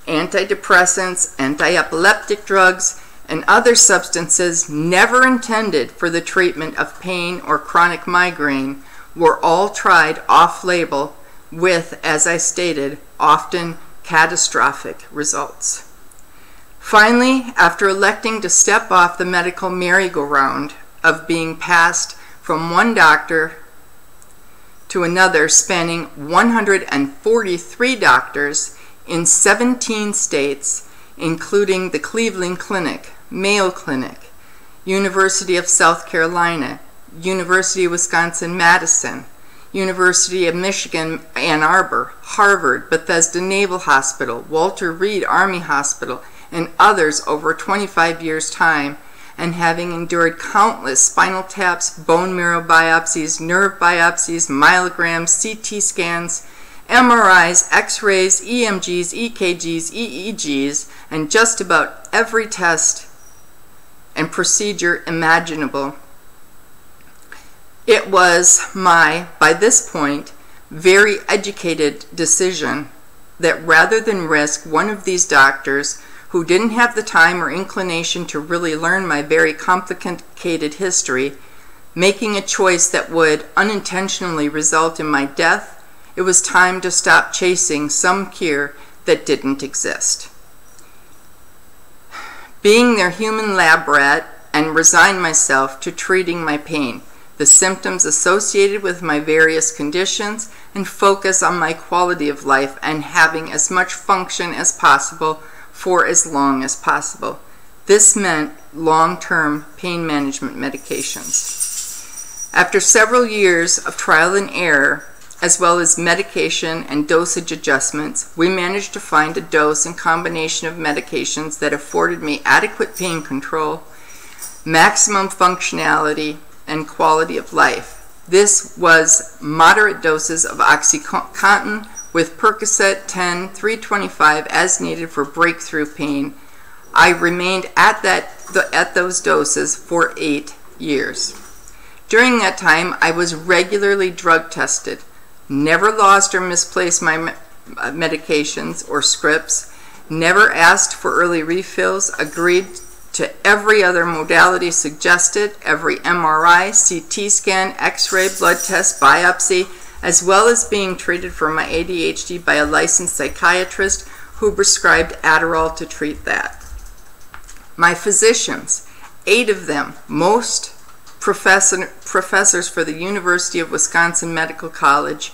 A: Antidepressants, anti-epileptic drugs, and other substances never intended for the treatment of pain or chronic migraine were all tried off-label with, as I stated, often catastrophic results. Finally, after electing to step off the medical merry-go-round of being passed from one doctor to another, spanning 143 doctors in 17 states, including the Cleveland Clinic, Mayo Clinic, University of South Carolina, University of Wisconsin-Madison, University of Michigan, Ann Arbor, Harvard, Bethesda Naval Hospital, Walter Reed Army Hospital, and others over 25 years' time, and having endured countless spinal taps, bone marrow biopsies, nerve biopsies, myelograms, CT scans, MRIs, X-rays, EMGs, EKGs, EEGs, and just about every test and procedure imaginable, it was my, by this point, very educated decision that rather than risk one of these doctors who didn't have the time or inclination to really learn my very complicated history, making a choice that would unintentionally result in my death, it was time to stop chasing some cure that didn't exist. Being their human lab rat, and resign myself to treating my pain, the symptoms associated with my various conditions, and focus on my quality of life and having as much function as possible for as long as possible. This meant long-term pain management medications. After several years of trial and error, as well as medication and dosage adjustments, we managed to find a dose and combination of medications that afforded me adequate pain control, maximum functionality, and quality of life. This was moderate doses of OxyContin with Percocet 10, 325 as needed for breakthrough pain. I remained at those doses for 8 years. During that time, I was regularly drug tested, never lost or misplaced my medications or scripts, never asked for early refills, agreed to every other modality suggested, every MRI, CT scan, X-ray, blood test, biopsy, as well as being treated for my ADHD by a licensed psychiatrist who prescribed Adderall to treat that. My physicians, 8 of them, most professors for the University of Wisconsin Medical College,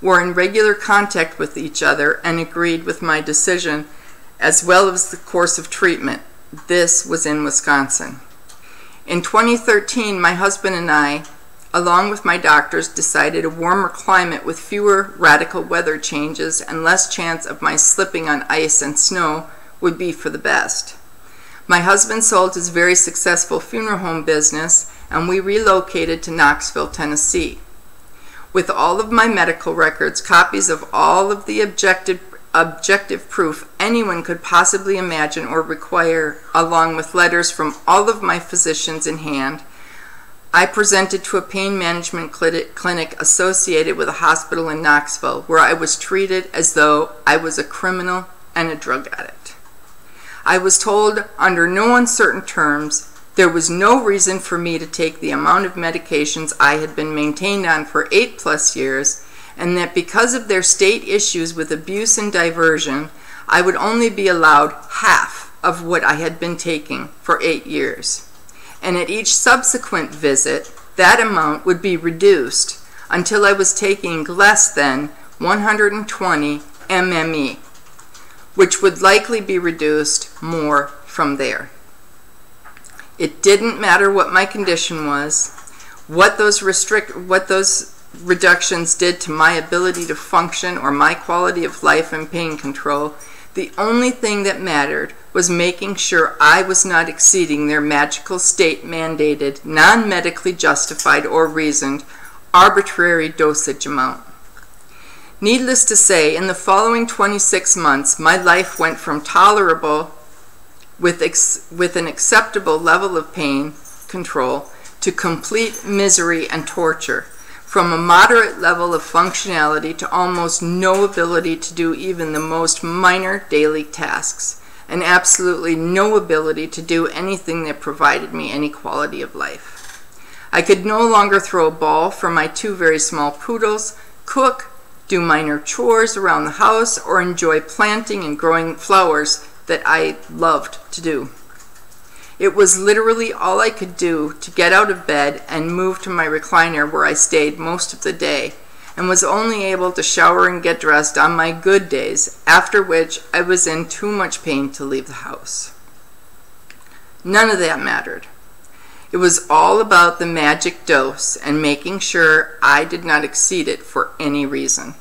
A: were in regular contact with each other and agreed with my decision as well as the course of treatment. This was in Wisconsin. In 2013, my husband and I, along with my doctors, decided a warmer climate with fewer radical weather changes and less chance of my slipping on ice and snow would be for the best. My husband sold his very successful funeral home business, and we relocated to Knoxville, Tennessee. With all of my medical records, copies of all of the objective proof anyone could possibly imagine or require, along with letters from all of my physicians in hand, I presented to a pain management clinic associated with a hospital in Knoxville, where I was treated as though I was a criminal and a drug addict. I was told under no uncertain terms there was no reason for me to take the amount of medications I had been maintained on for 8+ years, and that because of their state issues with abuse and diversion, I would only be allowed half of what I had been taking for 8 years. And at each subsequent visit, that amount would be reduced until I was taking less than 120 MME, which would likely be reduced more from there. It didn't matter what my condition was, what those reductions did to my ability to function or my quality of life and pain control. The only thing that mattered was making sure I was not exceeding their magical state-mandated, non-medically justified or reasoned, arbitrary dosage amount. Needless to say, in the following 26 months, my life went from tolerable with an acceptable level of pain control to complete misery and torture, from a moderate level of functionality to almost no ability to do even the most minor daily tasks, and absolutely no ability to do anything that provided me any quality of life. I could no longer throw a ball for my 2 very small poodles, cook, do minor chores around the house, or enjoy planting and growing flowers that I loved to do. It was literally all I could do to get out of bed and move to my recliner where I stayed most of the day, and was only able to shower and get dressed on my good days, after which I was in too much pain to leave the house. None of that mattered. It was all about the magic dose and making sure I did not exceed it for any reason.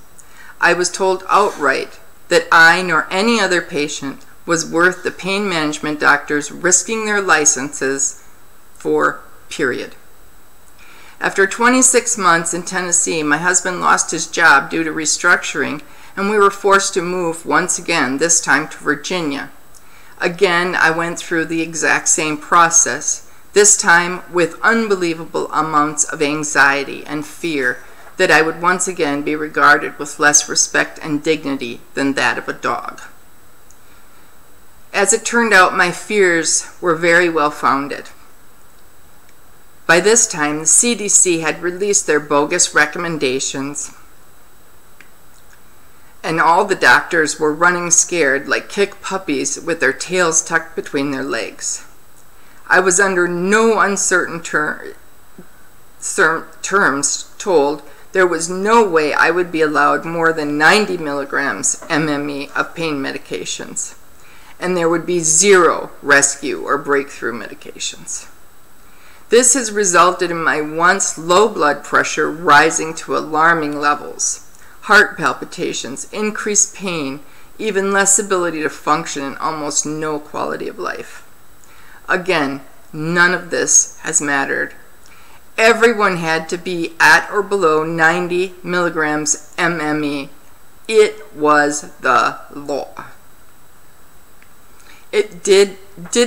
A: I was told outright that I nor any other patient was worth the pain management doctors risking their licenses for, period. After 26 months in Tennessee, my husband lost his job due to restructuring, and we were forced to move once again, this time to Virginia. Again, I went through the exact same process, this time with unbelievable amounts of anxiety and fear that I would once again be regarded with less respect and dignity than that of a dog. As it turned out, my fears were very well founded. By this time, the CDC had released their bogus recommendations, and all the doctors were running scared like kick puppies with their tails tucked between their legs. I was under no uncertain terms told there was no way I would be allowed more than 90 milligrams MME of pain medications, and there would be zero rescue or breakthrough medications. This has resulted in my once low blood pressure rising to alarming levels, heart palpitations, increased pain, even less ability to function, and almost no quality of life. Again, none of this has mattered. Everyone had to be at or below 90 milligrams MME. It was the law. It did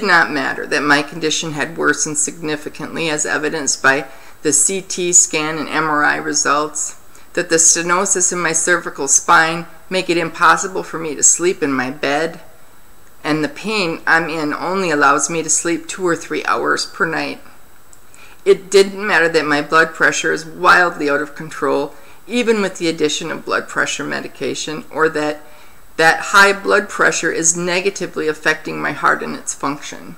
A: not matter that my condition had worsened significantly, as evidenced by the CT scan and MRI results, that the stenosis in my cervical spine make it impossible for me to sleep in my bed, and the pain I'm in only allows me to sleep 2 or 3 hours per night. It didn't matter that my blood pressure is wildly out of control, even with the addition of blood pressure medication, or that high blood pressure is negatively affecting my heart and its function.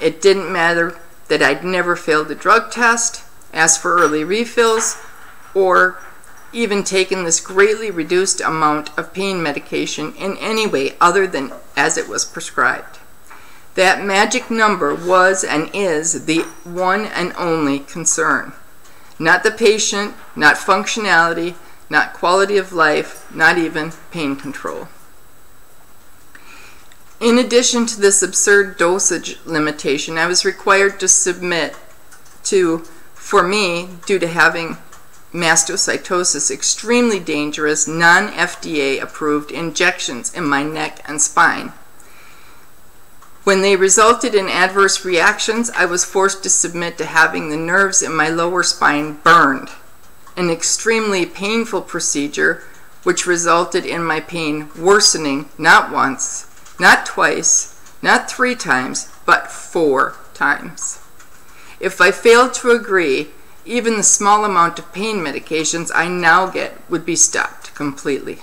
A: It didn't matter that I'd never failed a drug test, asked for early refills, or even taken this greatly reduced amount of pain medication in any way other than as it was prescribed. That magic number was and is the one and only concern. Not the patient, not functionality, not quality of life, not even pain control. In addition to this absurd dosage limitation, I was required to submit to, for me, due to having mastocytosis, extremely dangerous, non-FDA approved injections in my neck and spine. When they resulted in adverse reactions, I was forced to submit to having the nerves in my lower spine burned, an extremely painful procedure which resulted in my pain worsening not once, not twice, not 3 times, but 4 times. If I failed to agree, even the small amount of pain medications I now get would be stopped completely.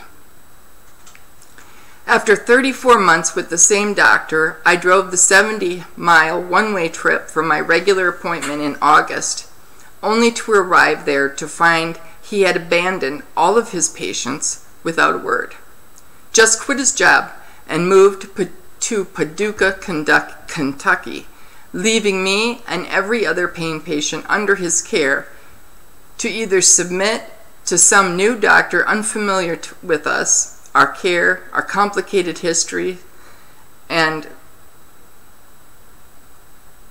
A: After 34 months with the same doctor, I drove the 70-mile one-way trip from my regular appointment in August, only to arrive there to find he had abandoned all of his patients without a word. Just quit his job and moved to Paducah, Kentucky, leaving me and every other pain patient under his care to either submit to some new doctor unfamiliar with us, our care, our complicated history, and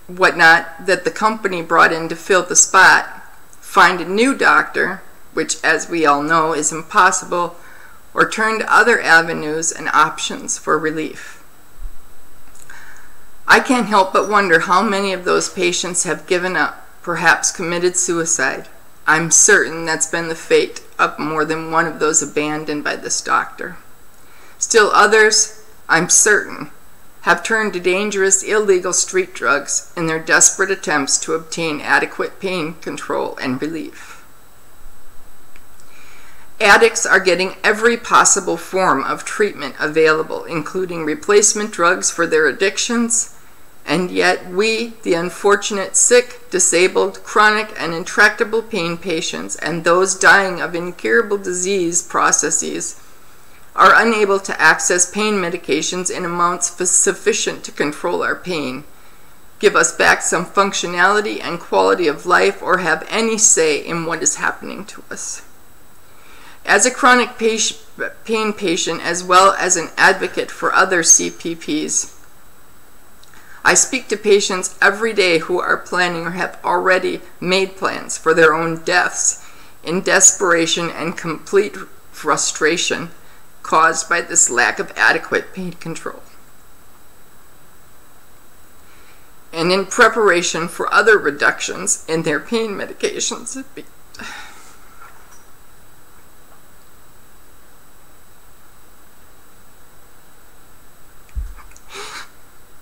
A: whatnot that the company brought in to fill the spot, find a new doctor, which as we all know is impossible, or turn to other avenues and options for relief. I can't help but wonder how many of those patients have given up, perhaps committed suicide. I'm certain that's been the fate of more than one of those abandoned by this doctor. Still others, I'm certain, have turned to dangerous illegal street drugs in their desperate attempts to obtain adequate pain control and relief. Addicts are getting every possible form of treatment available, including replacement drugs for their addictions, and yet we, the unfortunate sick, disabled, chronic, and intractable pain patients, and those dying of incurable disease processes, are unable to access pain medications in amounts sufficient to control our pain, give us back some functionality and quality of life, or have any say in what is happening to us. As a chronic pain patient, as well as an advocate for other CPPs, I speak to patients every day who are planning or have already made plans for their own deaths in desperation and complete frustration caused by this lack of adequate pain control, and in preparation for other reductions in their pain medications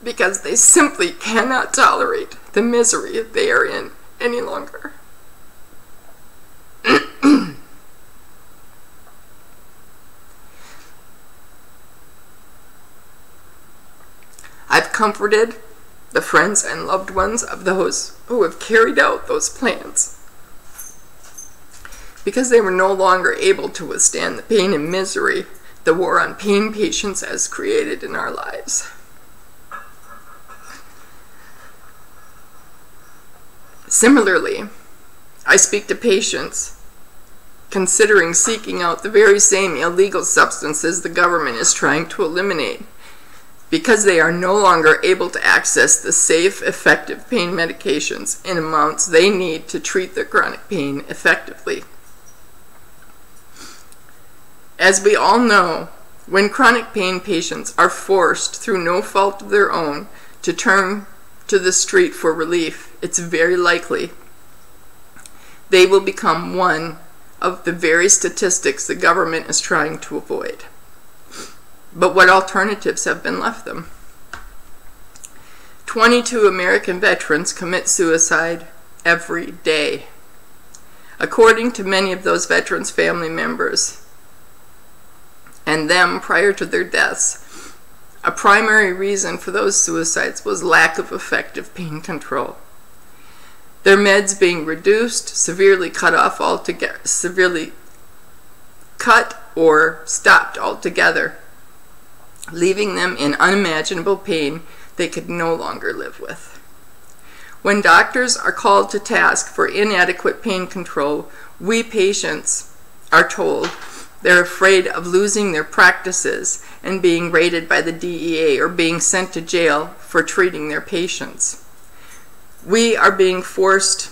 A: because they simply cannot tolerate the misery they are in any longer. I've comforted the friends and loved ones of those who have carried out those plans because they were no longer able to withstand the pain and misery the war on pain patients has created in our lives. Similarly, I speak to patients considering seeking out the very same illegal substances the government is trying to eliminate because they are no longer able to access the safe, effective pain medications in amounts they need to treat their chronic pain effectively. As we all know, when chronic pain patients are forced, through no fault of their own, to turn to the street for relief, it's very likely they will become one of the very statistics the government is trying to avoid. But what alternatives have been left them? 22 American veterans commit suicide every day. According to many of those veterans' family members, and them prior to their deaths, a primary reason for those suicides was lack of effective pain control. Their meds being reduced, severely cut off altogether, severely cut or stopped altogether, leaving them in unimaginable pain they could no longer live with. When doctors are called to task for inadequate pain control, we patients are told they're afraid of losing their practices and being raided by the DEA or being sent to jail for treating their patients. We are being forced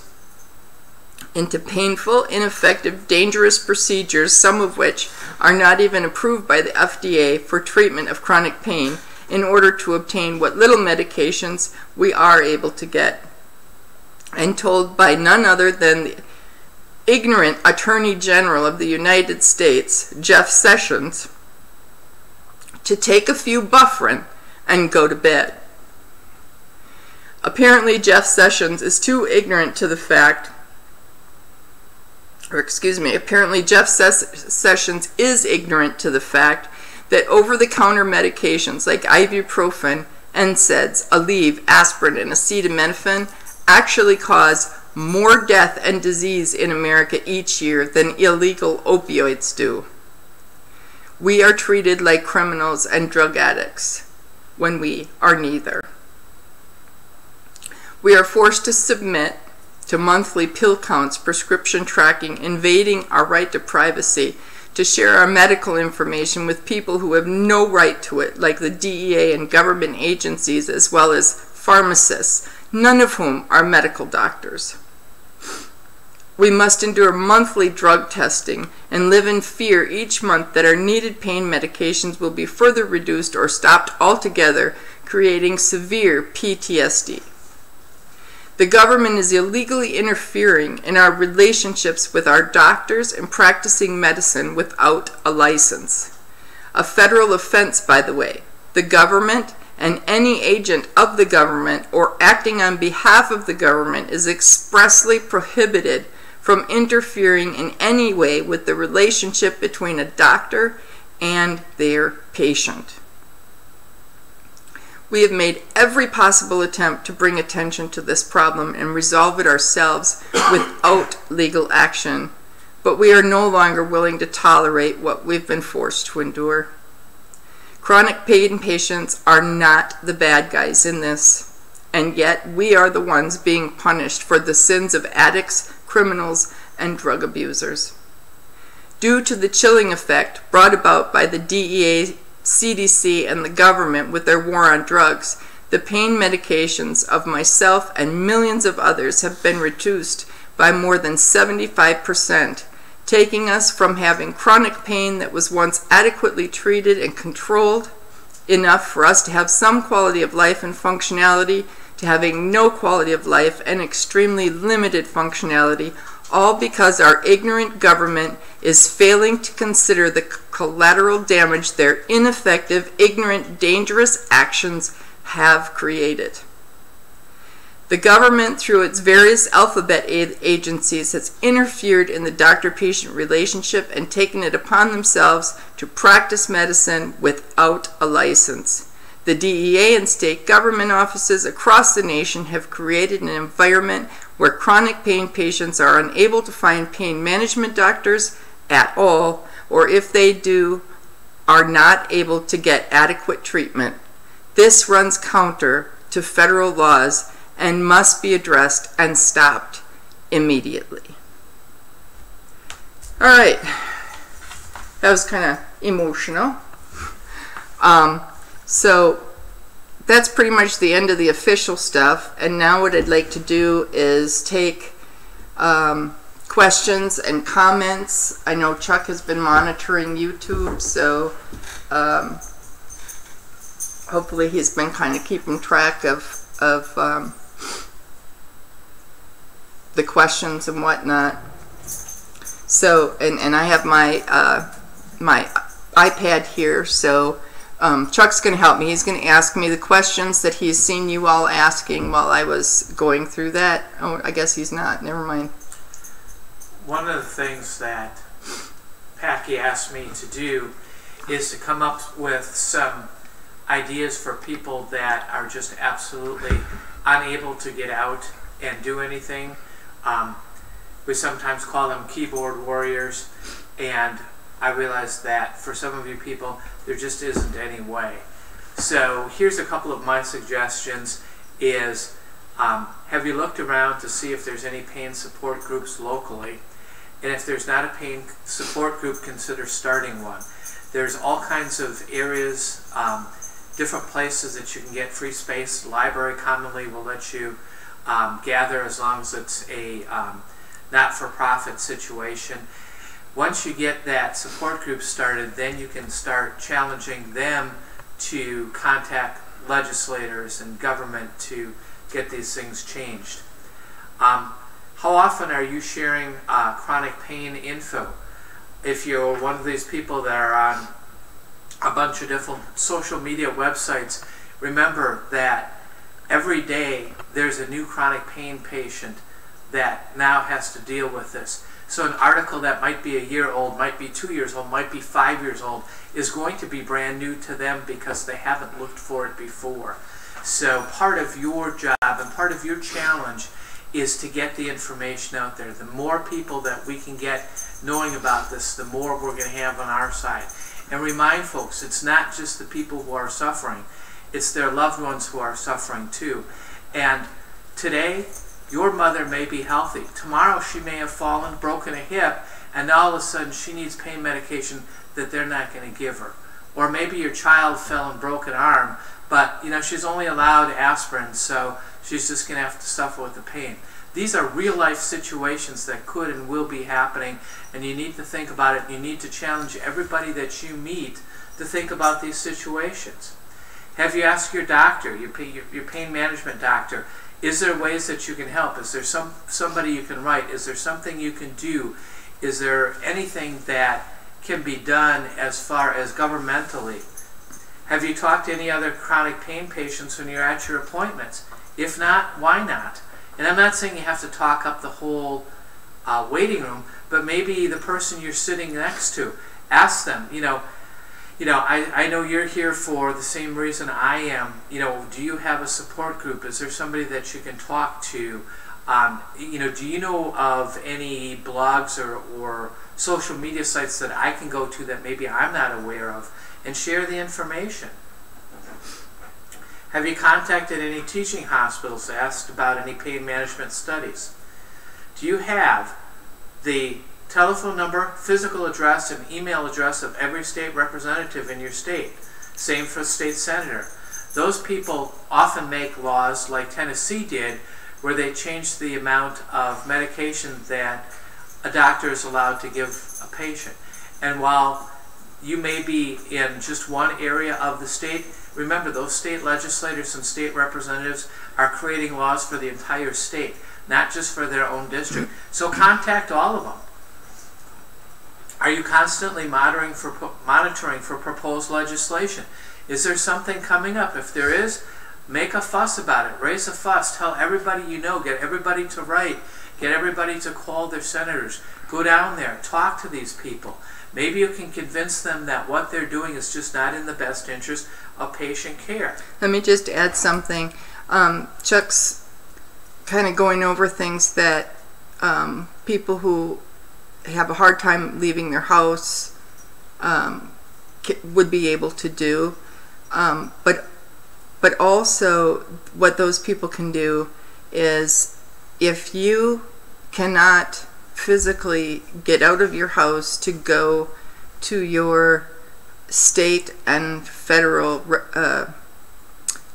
A: into painful, ineffective, dangerous procedures, some of which are not even approved by the FDA for treatment of chronic pain, in order to obtain what little medications we are able to get, and told by none other than the ignorant Attorney General of the United States, Jeff Sessions, to take a few Bufferin and go to bed. Apparently Jeff Sessions is too ignorant to the fact, apparently Jeff Sessions is ignorant to the fact that over-the-counter medications like ibuprofen, NSAIDs, Aleve, aspirin, and acetaminophen actually cause more death and disease in America each year than illegal opioids do. We are treated like criminals and drug addicts when we are neither. We are forced to submit to monthly pill counts, prescription tracking, invading our right to privacy, to share our medical information with people who have no right to it, like the DEA and government agencies, as well as pharmacists, none of whom are medical doctors. We must endure monthly drug testing and live in fear each month that our needed pain medications will be further reduced or stopped altogether, creating severe PTSD. The government is illegally interfering in our relationships with our doctors and practicing medicine without a license. A federal offense, by the way. The government and any agent of the government or acting on behalf of the government is expressly prohibited from interfering in any way with the relationship between a doctor and their patient. We have made every possible attempt to bring attention to this problem and resolve it ourselves without legal action, but we are no longer willing to tolerate what we've been forced to endure. Chronic pain patients are not the bad guys in this, and yet we are the ones being punished for the sins of addicts, criminals, and drug abusers. Due to the chilling effect brought about by the DEA, CDC, and the government with their war on drugs, the pain medications of myself and millions of others have been reduced by more than 75%, taking us from having chronic pain that was once adequately treated and controlled, enough for us to have some quality of life and functionality, to having no quality of life and extremely limited functionality, all because our ignorant government is failing to consider the collateral damage their ineffective, ignorant, dangerous actions have created. The government, through its various alphabet agencies, has interfered in the doctor-patient relationship and taken it upon themselves to practice medicine without a license. The DEA and state government offices across the nation have created an environment where chronic pain patients are unable to find pain management doctors at all, or if they do, are not able to get adequate treatment. This runs counter to federal laws and must be addressed and stopped immediately. All right, that was kind of emotional. So that's pretty much the end of the official stuff, and now what I'd like to do is take questions and comments. I know Chuck has been monitoring YouTube, so hopefully he's been kind of keeping track of the questions and whatnot. So, and I have my my iPad here, so Chuck's going to help me. He's going to ask me the questions that he's seen you all asking while I was going through that. Oh, I guess he's not. Never mind.
B: One of the things that Packy asked me to do is to come up with some ideas for people that are just absolutely unable to get out and do anything. We sometimes call them keyboard warriors, and I realize that for some of you people there just isn't any way. So here's a couple of my suggestions. Is have you looked around to see if there's any pain support groups locally? And if there's not a pain support group, consider starting one. There's all kinds of areas, different places that you can get free space. The library commonly will let you gather as long as it's a not-for-profit situation. Once you get that support group started, then you can start challenging them to contact legislators and government to get these things changed. How often are you sharing chronic pain info? If you're one of these people that are on a bunch of different social media websites, remember that every day there's a new chronic pain patient that now has to deal with this. So an article that might be a year old, might be 2 years old, might be 5 years old, is going to be brand new to them because they haven't looked for it before. So part of your job and part of your challenge is to get the information out there. The more people that we can get knowing about this, the more we're going to have on our side. And remind folks, it's not just the people who are suffering, it's their loved ones who are suffering too. And today, your mother may be healthy. Tomorrow she may have fallen, broken a hip, and all of a sudden she needs pain medication that they're not going to give her. Or maybe your child fell and broke an arm, but she's only allowed aspirin, so she's just going to have to suffer with the pain. These are real life situations that could and will be happening, and you need to think about it. You need to challenge everybody that you meet to think about these situations. Have you asked your doctor, your pain management doctor, is there ways that you can help? Is there somebody you can write? Is there something you can do? Is there anything that can be done as far as governmentally? Have you talked to any other chronic pain patients when you're at your appointments? If not, why not? And I'm not saying you have to talk up the whole waiting room, but maybe the person you're sitting next to. Ask them, I know you're here for the same reason I am. Do you have a support group? Is there somebody that you can talk to? Do you know of any blogs or social media sites that I can go to that maybe I'm not aware of, and share the information? Have you contacted any teaching hospitals, asked about any pain management studies? Do you have the telephone number, physical address, and email address of every state representative in your state? Same for state senator. Those people often make laws like Tennessee did, where they changed the amount of medication that a doctor is allowed to give a patient. And while you may be in just one area of the state, remember those state legislators and state representatives are creating laws for the entire state, not just for their own district. So contact all of them. Are you constantly monitoring for proposed legislation? Is there something coming up? If there is, make a fuss about it. Raise a fuss. Tell everybody you know. Get everybody to write. Get everybody to call their senators. Go down there. Talk to these people. Maybe you can convince them that what they're doing is just not in the best interest of patient care.
A: Let me just add something. Chuck's kind of going over things that people who have a hard time leaving their house would be able to do. But also what those people can do is, if you cannot physically get out of your house to go to your state and federal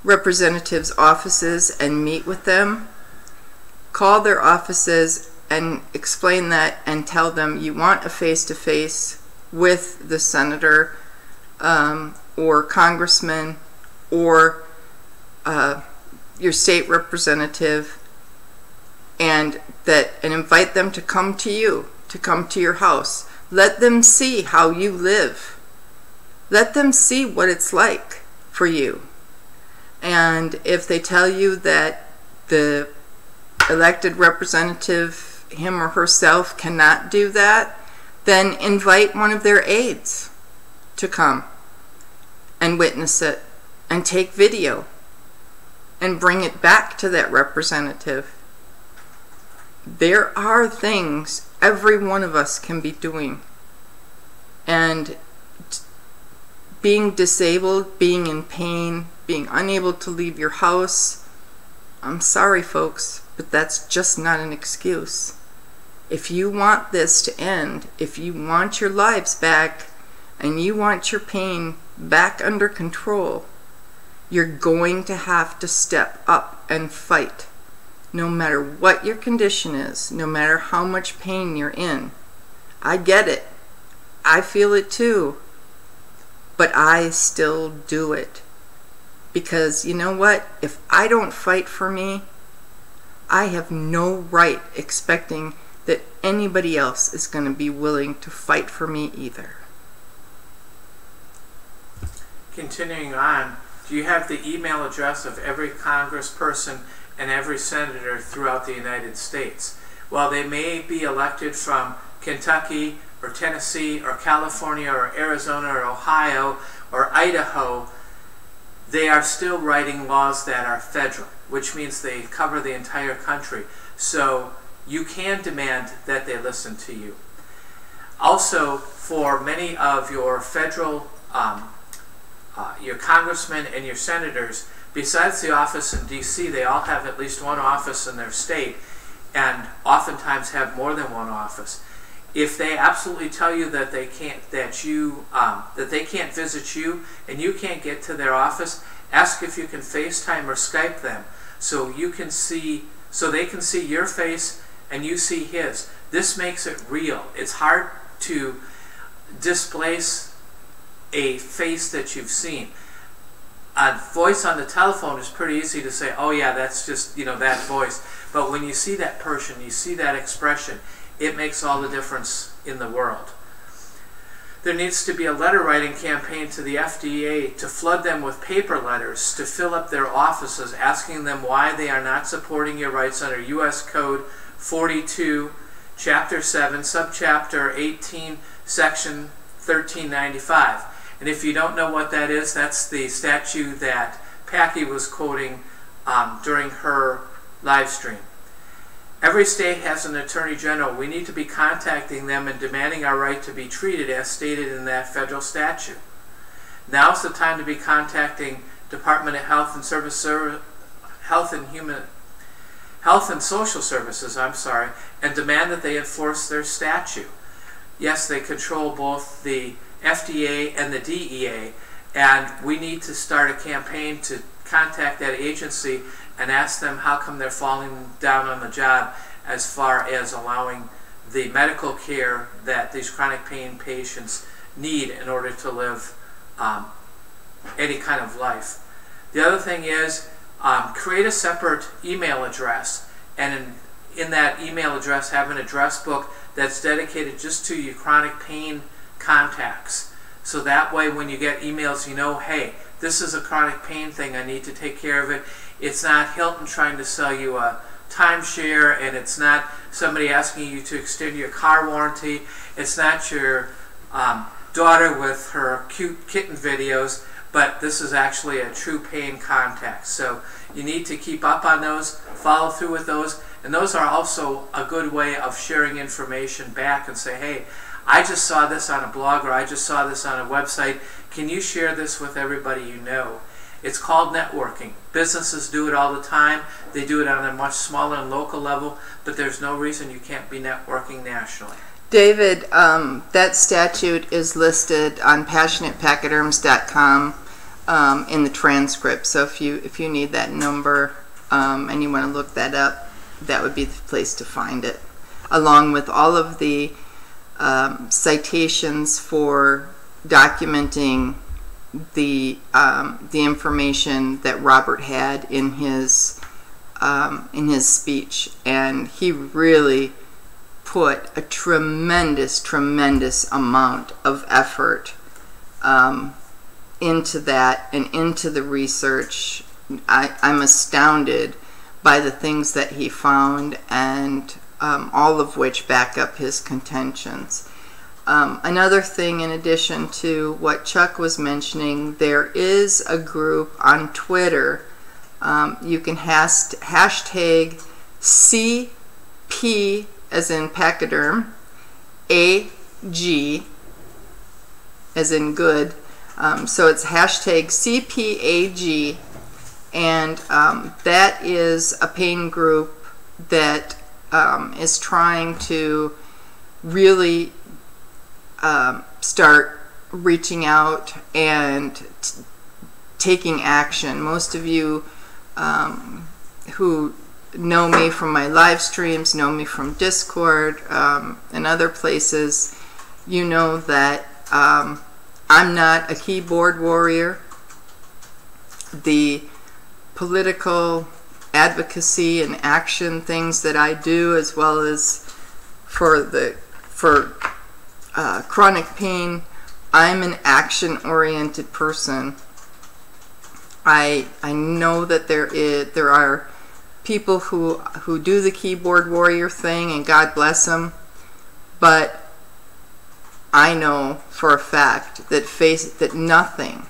A: representatives' offices and meet with them, call their offices and explain that and tell them you want a face-to-face with the senator or congressman or your state representative, and invite them to come to you, to come to your house. Let them see how you live. Let them see what it's like for you. And if they tell you that the elected representative, him or herself, cannot do that, then invite one of their aides to come and witness it and take video and bring it back to that representative. There are things every one of us can be doing. And being disabled, being in pain, being unable to leave your house, I'm sorry folks, but that's just not an excuse. If you want this to end, if you want your lives back, and you want your pain back under control, you're going to have to step up and fight. No matter what your condition is, no matter how much pain you're in. I get it. I feel it too. But I still do it. Because you know what? If I don't fight for me, I have no right expecting that anybody else is going to be willing to fight for me either.
B: Continuing on, do you have the email address of every congressperson and every senator throughout the United States? While they may be elected from Kentucky or Tennessee or California or Arizona or Ohio or Idaho, they are still writing laws that are federal, which means they cover the entire country. So you can demand that they listen to you. Also, for many of your federal, your congressmen and your senators, besides the office in D.C., they all have at least one office in their state, and oftentimes have more than one office. If they absolutely tell you that they can't, that they can't visit you and you can't get to their office, ask if you can FaceTime or Skype them, so you can see, so they can see your face and you see his. This makes it real. It's hard to displace a face that you've seen. A voice on the telephone is pretty easy to say, oh yeah, that's just, that voice. But when you see that person, you see that expression, it makes all the difference in the world. There needs to be a letter writing campaign to the FDA to flood them with paper letters to fill up their offices, asking them why they are not supporting your rights under U.S. Code 42, Chapter 7, Subchapter 18, Section 1395. And if you don't know what that is, that's the statute that Packy was quoting during her live stream. Every state has an attorney general. We need to be contacting them and demanding our right to be treated as stated in that federal statute. Now's the time to be contacting Department of Health and Health and Social Services, and demand that they enforce their statute. Yes, they control both the FDA and the DEA, and we need to start a campaign to contact that agency and ask them how come they're falling down on the job as far as allowing the medical care that these chronic pain patients need in order to live any kind of life. The other thing is create a separate email address, and in that email address have an address book that's dedicated just to your chronic pain contacts. So that way when you get emails, you know, hey, this is a chronic pain thing, I need to take care of it. It's not Hilton trying to sell you a timeshare, and it's not somebody asking you to extend your car warranty. It's not your daughter with her cute kitten videos, but this is actually a true pain contact. So you need to keep up on those, follow through with those, and those are also a good way of sharing information back and say, hey, I just saw this on a blog, or I just saw this on a website. Can you share this with everybody you know? It's called networking. Businesses do it all the time. They do it on a much smaller and local level, but there's no reason you can't be networking nationally.
A: David, that statute is listed on passionatepachyderms.com in the transcript. So if you need that number and you want to look that up, that would be the place to find it, along with all of the citations for documenting the information that Robert had in his speech, and he really put a tremendous amount of effort into that and into the research. I'm astounded by the things that he found, and all of which back up his contentions. Another thing, in addition to what Chuck was mentioning, there is a group on Twitter. You can hashtag CP as in pachyderm, AG as in good. So it's hashtag CPAG, and that is a pain group that is trying to really start reaching out and taking action. Most of you who know me from my live streams, know me from Discord and other places, you know that I'm not a keyboard warrior. The political advocacy and action things that I do, as well as for chronic pain, I'm an action-oriented person. I know that there are people who do the keyboard warrior thing, and God bless them, but I know for a fact that nothing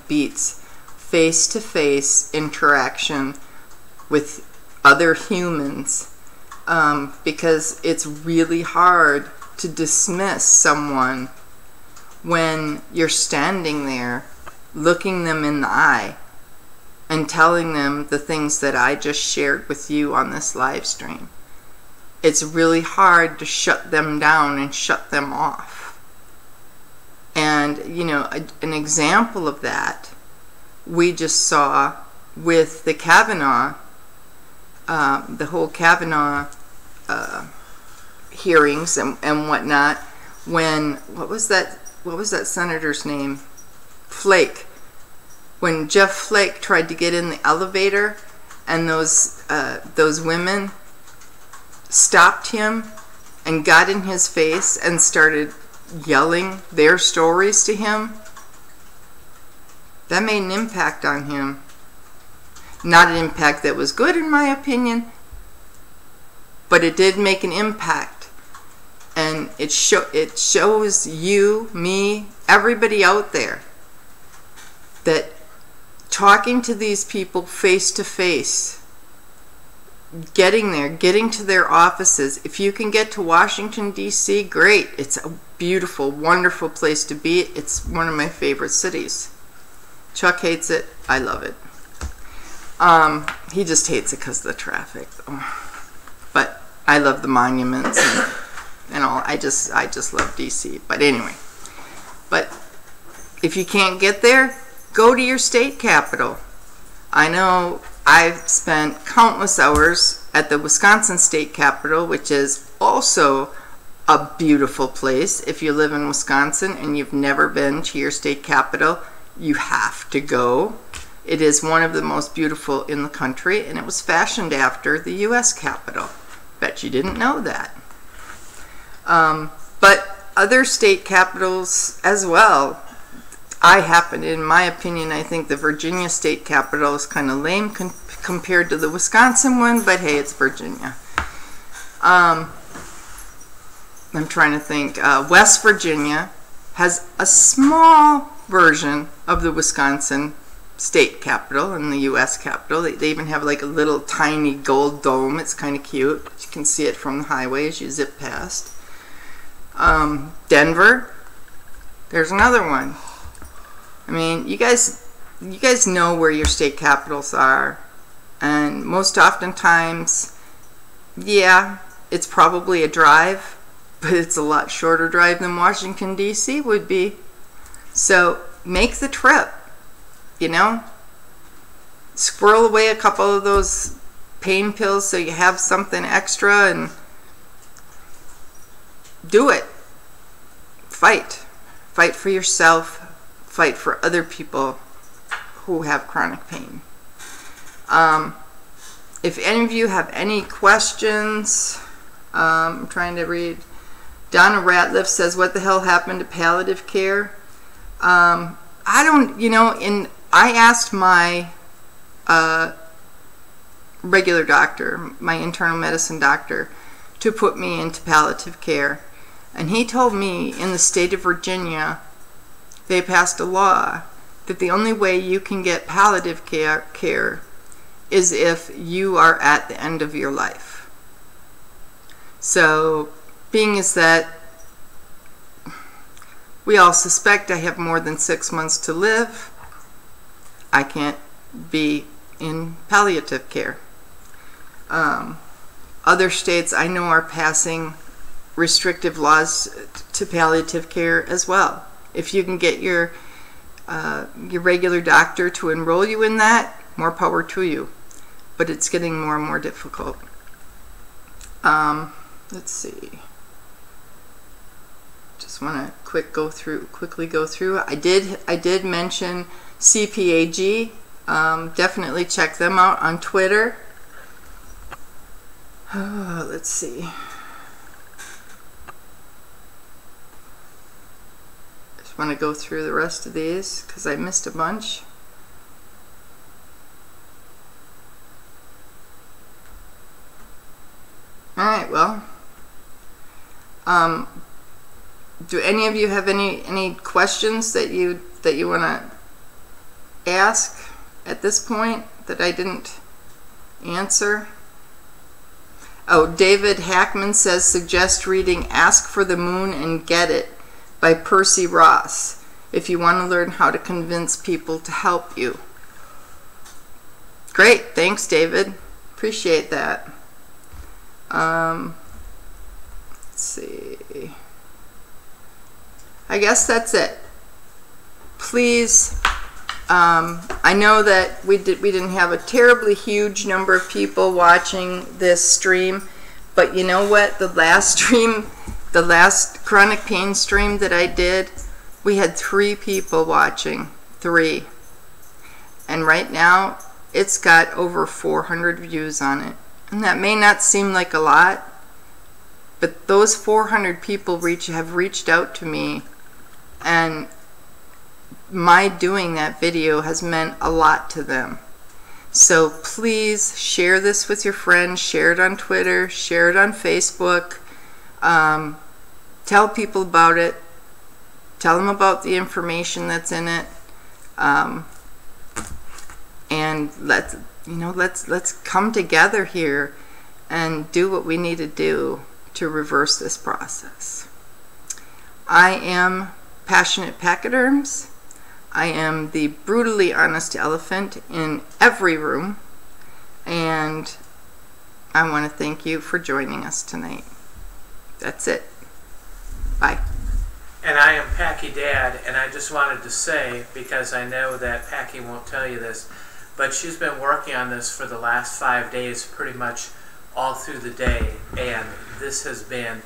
A: beats face-to-face interaction with other humans, because it's really hard to dismiss someone when you're standing there looking them in the eye and telling them the things that I just shared with you on this live stream. It's really hard to shut them down and shut them off. And, you know, an example of that we just saw with the Kavanaugh, the whole Kavanaugh hearings and whatnot, when, what was that senator's name? Flake. When Jeff Flake tried to get in the elevator, and those women stopped him and got in his face and started yelling their stories to him, that made an impact on him. Not an impact that was good, in my opinion, but it did make an impact. And it shows you, me, everybody out there that talking to these people face to face, getting there, getting to their offices. If you can get to Washington, D.C., great. It's a beautiful, wonderful place to be. It's one of my favorite cities. Chuck hates it. I love it. He just hates it because of the traffic. But I love the monuments and all. I just love D.C. But anyway. But if you can't get there, go to your state capital. I know I've spent countless hours at the Wisconsin state capital, which is also a beautiful place. If you live in Wisconsin and you've never been to your state capital, you have to go. It is one of the most beautiful in the country, and it was fashioned after the U.S. Capitol. Bet you didn't know that. But other state capitals as well. In my opinion, I think the Virginia state capital is kind of lame compared to the Wisconsin one, but hey, it's Virginia. I'm trying to think. West Virginia has a small version of the Wisconsin state capital and the U.S. Capitol. They even have like a little tiny gold dome. It's kind of cute. You can see it from the highway as you zip past. Denver, there's another one. I mean, you guys know where your state capitals are, and most oftentimes, yeah, it's probably a drive, but it's a lot shorter drive than Washington, D.C. would be. So make the trip, you know. Squirrel away a couple of those pain pills so you have something extra and do it. Fight. Fight for yourself. Fight for other people who have chronic pain. If any of you have any questions, I'm trying to read. Donna Ratliff says, what the hell happened to palliative care? I don't, you know, I asked my regular doctor, my internal medicine doctor, to put me into palliative care. And he told me in the state of Virginia, they passed a law that the only way you can get palliative care is if you are at the end of your life. So, being as that we all suspect I have more than 6 months to live, I can't be in palliative care. Other states I know are passing restrictive laws to palliative care as well. If you can get your regular doctor to enroll you in that, more power to you. But it's getting more and more difficult. Let's see. Just want to quickly go through. I did mention CPAG. Definitely check them out on Twitter. Let's see. Want to go through the rest of these because I missed a bunch. Alright, well, do any of you have any questions that you want to ask at this point that I didn't answer? Oh, David Hackman says, suggest reading Ask for the Moon and Get It by Percy Ross, if you want to learn how to convince people to help you. Great, thanks David. Appreciate that. Let's see. I guess that's it. Please, I know that we didn't have a terribly huge number of people watching this stream, but you know what? The last chronic pain stream that I did, we had 3 people watching. 3. And right now, it's got over 400 views on it. And that may not seem like a lot, but those 400 people have reached out to me, and my doing that video has meant a lot to them. So please share this with your friends, share it on Twitter, share it on Facebook, tell people about it, tell them about the information that's in it, and let's come together here and do what we need to do to reverse this process. I am Passionate Pachyderms. I am the brutally honest elephant in every room, and I want to thank you for joining us tonight. That's it. Bye.
B: And I am Packy Dad, and I just wanted to say, because I know that Packy won't tell you this, but she's been working on this for the last 5 days, pretty much all through the day, and this has been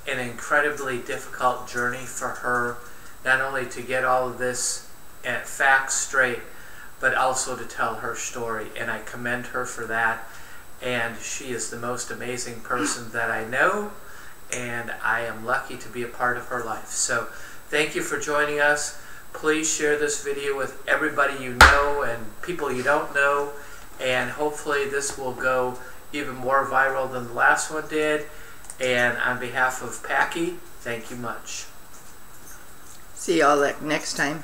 B: an incredibly difficult journey for her, not only to get all of this facts straight, but also to tell her story, and I commend her for that. And she is the most amazing person that I know, and I am lucky to be a part of her life. So thank you for joining us. Please share this video with everybody you know and people you don't know, and hopefully this will go even more viral than the last one did. And on behalf of Packy, thank you much.
A: See y'all next time.